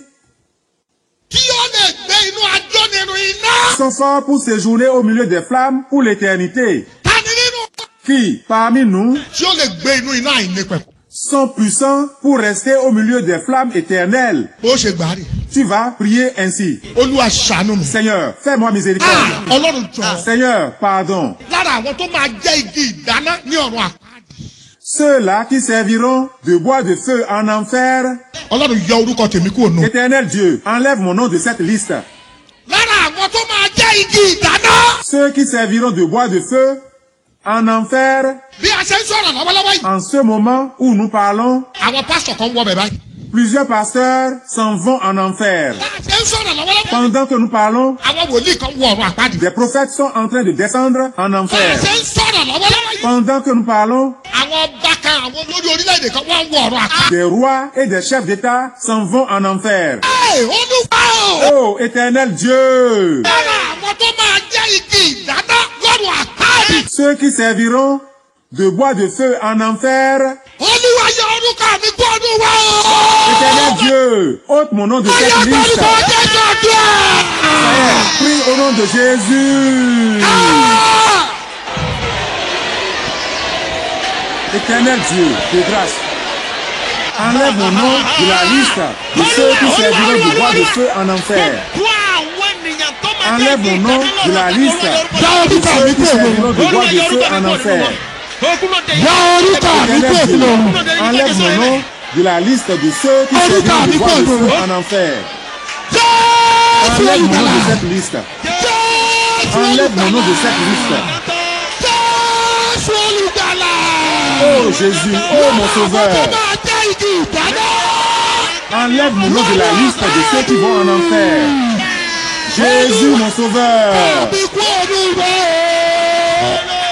tí ó lè gbé inú àjónirun iná. sont forts pour séjourner au milieu des flammes pour l'éternité? Tani nínú wa Qui, parmi nous, tí ó lè gbé inú iná àìnípẹ̀kun. sont puissants pour rester au milieu des flammes éternelles? Bó ṣe gbà á rè. Tu vas prier ainsi. Olúwa ṣàánú mi. Seigneur, fais-moi miséricorde. Ọlọ́run jọ. Seigneur, pardon. Lára àwọn tó máa jẹ́ igi ìdáná ní ọ̀run àpáàdì. Ceux-là qui serviront de bois de feu en enfer, Ọlọ́run yọ orúkọ tèmi kúrò nù. Éternel Dieu, enlève mon nom de cette liste. Lára àwọn tó máa jẹ́ igi ìdáná. Ceux qui serviront de bois de feu en enfer, Bí a ṣe ń sọ̀rọ̀ lọ́wọ́lọ́wọ́ yìí. en ce moment où nous parlons, Àwọn pásítọ̀ kan wọ bẹ̀ báyìí. plusieurs pasteurs s'en vont en enfer. Bí a ṣe ń sọ̀rọ̀ lọ́wọ́lọ́wọ́ yìí. Pendant que nous parlons, Àwọn wòlíì kan wọ ọ̀run àpáàdì. des prophètes sont en train de descendre en Bí a enfer. ṣe ń sọ̀rọ̀ lọ́wọ́lọ́wọ́ yìí. Pendant que nous parlons, Àwọn ọba kan àwọn olórí orílẹ̀-èdè kan wọ́n wọ ọ̀run àpáàdì. des rois et des chefs d'État s'en vont en enfer. Ẹ Olúwa o. Oh, Éternel Dieu! Lára àwọn tó máa jẹ́ igi ìdáná lọ́run àpáàdì. Ceux qui serviront de bois de feu en enfer, Olúwa yọ orúkọ mi kúrò nù wa o. Éternel Dieu, ôte mon nom de Ayé cette liste. orúkọ Jésù àdúrà. Seigneur, prie au nom de Jésus. Éternel Dieu, de grâce, enlève mon nom de la liste de ceux qui serviront de bois de feu en enfer. Enlève mon nom de la liste de ceux qui serviront de bois de feu en enfer. Éternel Dieu, enlève mon nom de la liste de ceux qui serviront de bois de feu en enfer. Enlève mon nom de cette liste. Enlève mon nom de cette liste. Oh Jésus, oh mon Sauveur. Enlève mon nom de la liste de ceux qui vont en enfer. Jésus, mon Sauveur.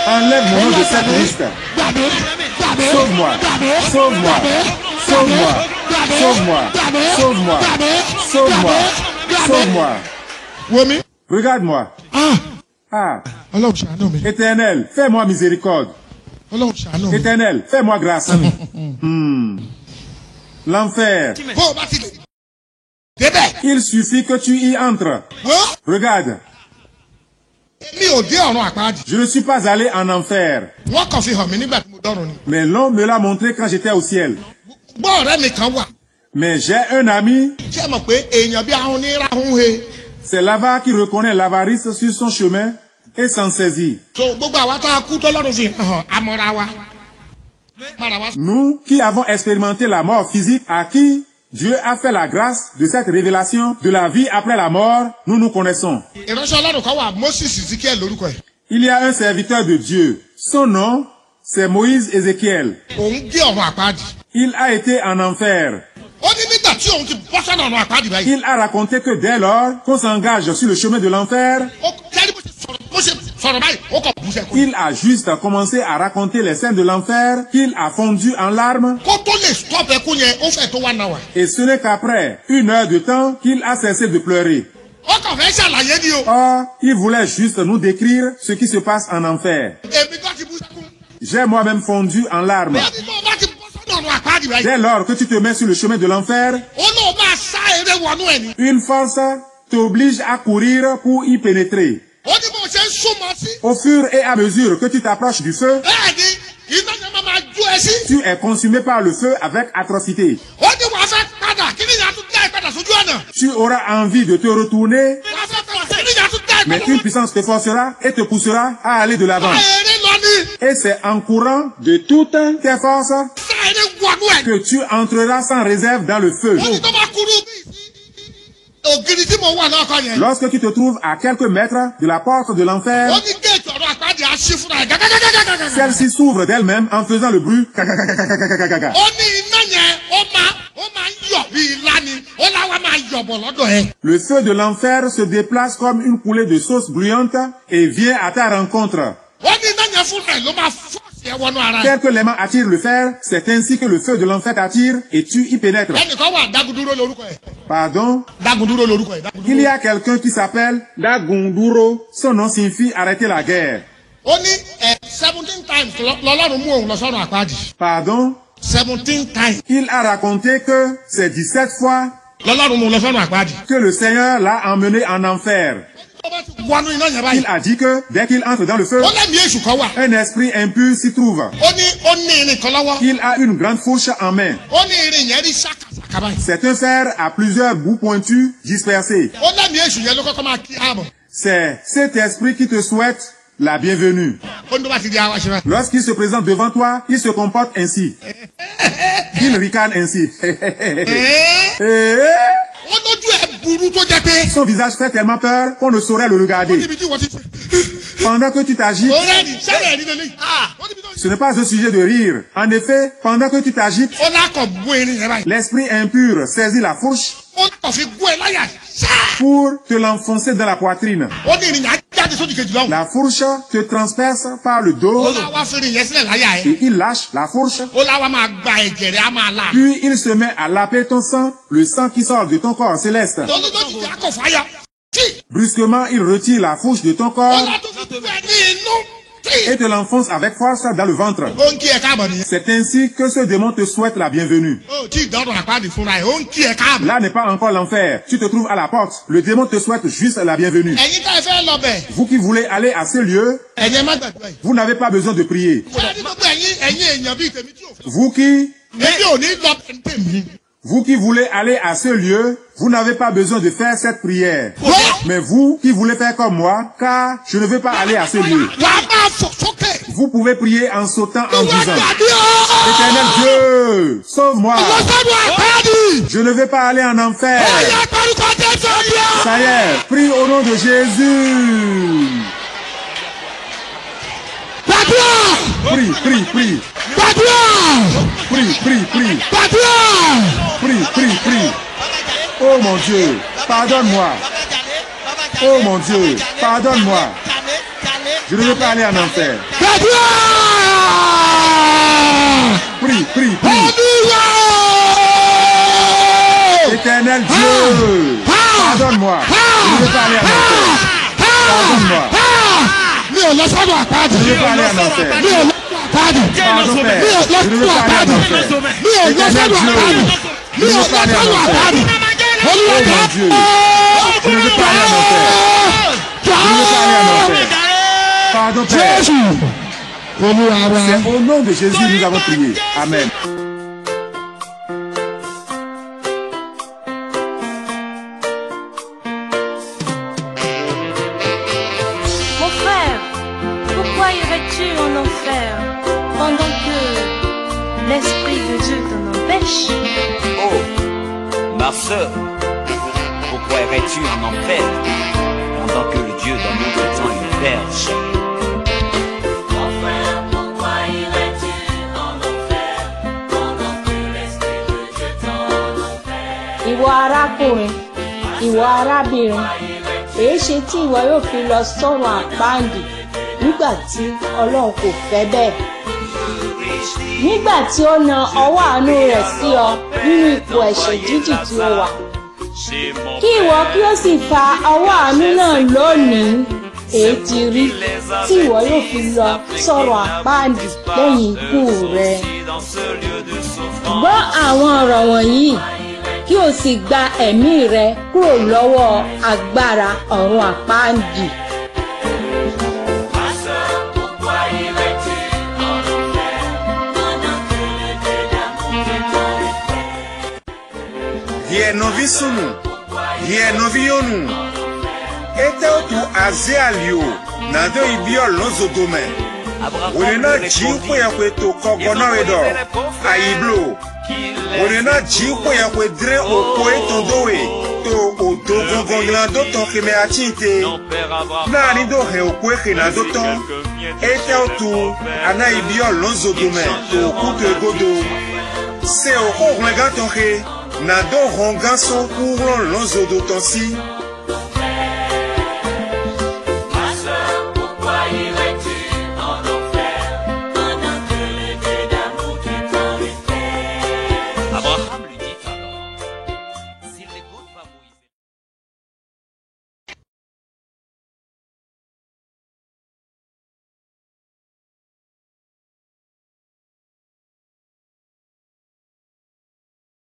Enlève mon nom de cette liste. Sauve-moi, sauve-moi, sauve-moi, sauve-moi, sauve-moi, sauve-moi, sauve-moi, Womi. Regarde-moi. Ah. Ọlọ́run ṣàánú mi. Éternel, fais-moi miséricorde. Ọlọ́run ṣàánú mi. Éternel, fais-moi grâce. L'enfer. Bó o bá ti lè débẹ̀. Il suffit que tu y entres. Wọ́n. Regarde, Mi ò dé ọ̀run àpáàdì. je ne suis pas allé en enfer, Wọ́n kàn fi hàn mí nígbà tí mo dọ́run ni. mais l'on me l'a montré quand j'étais au ciel. Gbọ́ ọ̀rẹ́ mi kan wà. Mais j'ai un ami, Ṣé ẹ mọ̀ pé èèyàn bí ahun ní ráhùn he? c'est l'avare qui reconnaît l'avarice sur son chemin et s'en saisit. So gbogbo àwa tá a kú tọ́lọ́run fi hàn amọ̀ra wa. Mara wa. Nous qui avons expérimenté la mort physique, à qui Dieu a fait la grâce de cette révélation de la vie après la mort, nous nous connaissons. Ìránṣẹ́ Ọlọ́run kan wà Moses Ezekiel lórúkọ ẹ̀. Il y a un serviteur de Dieu. Son nom, c'est Moïse Ézéchiel. Òun dé ọ̀run àpáàdì. Il a été en enfer. Ó ní nígbà tí òun ti bọ́ sọ́nà ọ̀run àpáàdì báyìí. Il a raconté que dès lors qu'on s'engage sur le chemin de l'enfer, Ó kẹ́rí bó ṣe sọ̀rọ̀ báyìí, ó kàn bú sẹ́kù. il a juste commencé à raconter les scènes de l'enfer, qu'il a fondu en larmes, Kó tó lè stop ẹkún yẹn, ó fẹ́ tó 1 hour. et ce n'est qu'après 1 heure de temps qu'il a cessé de pleurer. Ó kàn fẹ́ ṣàlàyé ni o. Or, il voulait juste nous décrire ce qui se passe en enfer. Èmi kan ti bú sẹ́kù. J'ai moi-même fondu en larmes. Bí ẹni tó bá ti bọ́ sọ́nà ọ̀run àpáàdì báyìí. Dès lors que tu te mets sur le chemin de l'enfer, Ó lóun máa sá eré wọnú ẹ̀ ni. une force t'oblige à courir pour y pénétrer. Ó ní bó ṣe ń súnmọ́ sí. Au fur et à mesure que tu t'approches du feu, Bẹ́ẹ̀ ni iná yẹn máa jó ẹ sí. tu es consumé par le feu avec atrocité. Ó ní wàá fẹ́ padà kí ni ìyá tún dá ìpadà sójú ọ̀nà. Tu auras envie de te retourner, Wàá fẹ́ padà kí ni ìyá tún dá mais ìpadà une puissance te forcera et te poussera à aller de l'avant. Sá eré lọ ni. Et c'est en courant de toutes tes forces Sá eré wọnú ẹ̀. que tu entreras sans réserve dans le feu. Ó ní tó bá kúrú bí ògiri tí mo wà lọ́kọ̀ yẹn. Lorsque tu te trouves à quelques mètres de la porte de Ó l'enfer, ní géètì ọ̀rọ̀ àpáàdì á ṣí fúnra ẹ̀ gàgàgàgàgàgàgà. celle-ci s'ouvre d'elle-même en faisant le bruit. Gagagagagagaga. Ó ní iná yẹn ó máa ń yọ̀ bí ilá ni. Ó láwa máa yọ̀bọ̀ lọ́dọ̀ ẹ̀. Le feu de l'enfer se déplace comme une coulée de sauce bruyante et vient à ta rencontre. Ó ní iná yẹn fúnra ẹ̀ ló máa fọ́ọ̀sì ẹ̀ wọnú ara ẹ̀. Tel que l'aimant attire le fer, c'est ainsi que le feu de l'enfer t'attire et tu y pénètres. Ẹnìkan wà Dagunduro lórúkọ ẹ̀. Pardon? Dagunduro lórúkọ ẹ̀. Dagunduro. Il y a quelqu'un qui s'appelle Dagunduro. Son nom signifie arrêter la guerre. Ó ní 17 times lọ́lọ́run mú òun lọ sọ́run àpáàdì. Pardon? 17 times Il a raconté que c'est 17 fois lọ́lọ́run mú òun lọ sọ́run àpáàdì. que le Seigneur l'a emmené en enfer. Tó bá ti wọnú iná yẹn báyìí. Il a dit que dès qu'il entre dans le feu, Ó lẹ́mìí èṣù kan wà. un esprit impur s'y trouve. Ó ní irin kan lọ́wọ́. Il a une grande fourche en main. Ó ní irin yẹn rí ṣàkàṣàkà báyìí. C'est un fer à plusieurs bouts pointus dispersés. Ó lẹ́mìí èṣù yẹn ló kọ́kọ́ máa kí ààbọ̀. C'est cet esprit qui te souhaite la bienvenue. Ó ní tó bá ti di àwa ṣe báyìí. Lorsqu'il se présente devant toi, il se comporte ainsi. Il ricane ainsi. Ó lójú ẹ̀ burú tó jẹ́ pé. Son visage fait tellement peur qu'on ne saurait le regarder. Níbi tí wọ́n ti ṣe. Pendant que tu t'agites, Ó rẹ́ẹ̀dì sẹ́rẹ̀ ẹ̀rí lélẹ́yìn. Ó níbi tó ṣe. ce n'est pas un sujet de rire. En effet, pendant que tu t'agites, Ó lákọ̀ bú irin yẹn báyìí. l'esprit impur saisit la fourche Ó lákọ̀ fi gún ẹ láyà. Ṣáà. pour te l'enfoncer dans la poitrine. Ó ní irin yẹn á jáde sódì kejì lọ́hùn. La fourche te transperce par le Ó dos láwa fi irin yẹn sílẹ̀ láyà ẹ̀. et il lâche la fourche. Ó láwa máa gba ẹ̀jẹ̀ rẹ̀ á máa là. Puis il se met à laper ton sang, le sang qui sort de ton corps céleste. Lọ́dún tó kọ̀ fàyà. Tí. Brusquement, il retire la fourche de ton Ó corps látún fi fẹ́ ní inú. Tí. et te l'enfonce avec force dans le ventre. Ó ń kí ẹ káàbọ̀ nìyẹn. C'est ainsi que ce démon te souhaite la bienvenue. Ó tí ìdánwò àpáàdì fúnra ẹ̀. Ó ń kí ẹ káàbọ̀. Là n'est pas encore l'enfer. Tu te trouves à la porte. Le démon te souhaite juste la bienvenue. Ẹ̀yin tá ẹ fẹ́ lọ bẹ̀. Vous qui voulez aller à ce lieu, Ẹ̀yin ẹ má gbàdúrà yìí. vous n'avez pas besoin de prier. Ṣé ní gbogbo ẹ̀yin èèyàn bíi tèmi tí ò fẹ́. Vous qui Èmi ò ní lọ bẹ̀ ní tèmi. Vous qui voulez aller à ce lieu, vous n'avez pas besoin de faire cette prière. Mais vous qui voulez faire comme moi, car je ne veux pas aller à ce lieu. Wà á máa fò sókè. Vous pouvez prier en sautant en Wà á disant, gbàdúrà. Éternel Dieu, sauve-moi. Lọ́sọ̀dọ̀ àpáàdì. Je ne veux pas aller en enfer. Ọ̀yà parúkọ Jésù ọ̀yà. Ça y est, prie au nom de Jésus. Gbàdúrà. Prie. Gbàdúrà. Prie. Gbàdúrà. Prie. Oh mon Dieu, pardonne-moi. Oh mon Dieu, pardonne-moi. Je ne veux pas aller en enfer. Gbàdúrà. Prie. Olúwa. Éternel Dieu, Pardonne-moi. Je veux pas aller en enfer. Pardonne-moi. Mi ò lọ sọ́dọ̀ àpáàdì. Je veux pas aller en enfer. Mi ò lọ sọ́dọ̀ àpáàdì. Pardon, Père. Mi ò lọ Je ne veux sọ́dọ̀ pas aller en àpáàdì. enfer. Mi ò lọ Éternel sọ́dọ̀ Dieu, àpáàdì. je Mi ne ò veux lọ pas aller en sọ́dọ̀ enfer. àpáàdì. Oh mon Dieu, je ne veux pas aller en enfer. Je ne veux pas aller en enfer. Pardon, Père. Jésù. Olúwa wa. C'est au nom de Jésus que nous avons prié. Amen. Mon frère, pourquoi irais-tu en enfer pendant que l'Esprit de Dieu t'en empêche? Oh, ma sœur, pourquoi irais-tu en enfer pendant que le Dieu donne tout le temps une perche? Mon frère, pourquoi irais-tu en enfer pendant que l'Esprit de Dieu t'en empêche? Ìwọ arákùnrin, ìwọ arábìnrin, èé ṣe tí ìwọ yóò fi lọ sọ́run àpáàdì nígbà tí Ọlọ́run kò fẹ́ bẹ́ẹ̀. Nígbà tí ó na ọwọ́ àánú rẹ̀ sí ọ nínú ipò ẹ̀ṣẹ̀ jíjì tí ó wà. Kí ìwọ kí ó sì fa ọwọ́ àánú náà lónìí, èé ti rí tí ìwọ yóò fi lọ sọ́run àpáàdì lẹ́yìn ikú rẹ. Gbọ́ àwọn ọ̀rọ̀ wọ̀nyí kí o sì gba ẹ̀mí rẹ kúrò lọ́wọ́ agbára ọ̀run àpáàdì. Ma sœur, pourquoi irais-tu en enfer pendant que le Dieu d'amour te t'en Hier novi sunu, hier novi yonu. Ete otu aze alio, nado ibio lonzo dome. Wonena ji kwe ya kwe to kogono edo, aiblo. Wonena ji kwe ya kwe dre oko etondowe, to odo gongonglando ton keme achinte. Nani do he okwe kenado ton. Ete otu ana ibio lonzo dome, to kuto egodo. Se oko regaton he. Nado rongan son courant lonzo dotansi.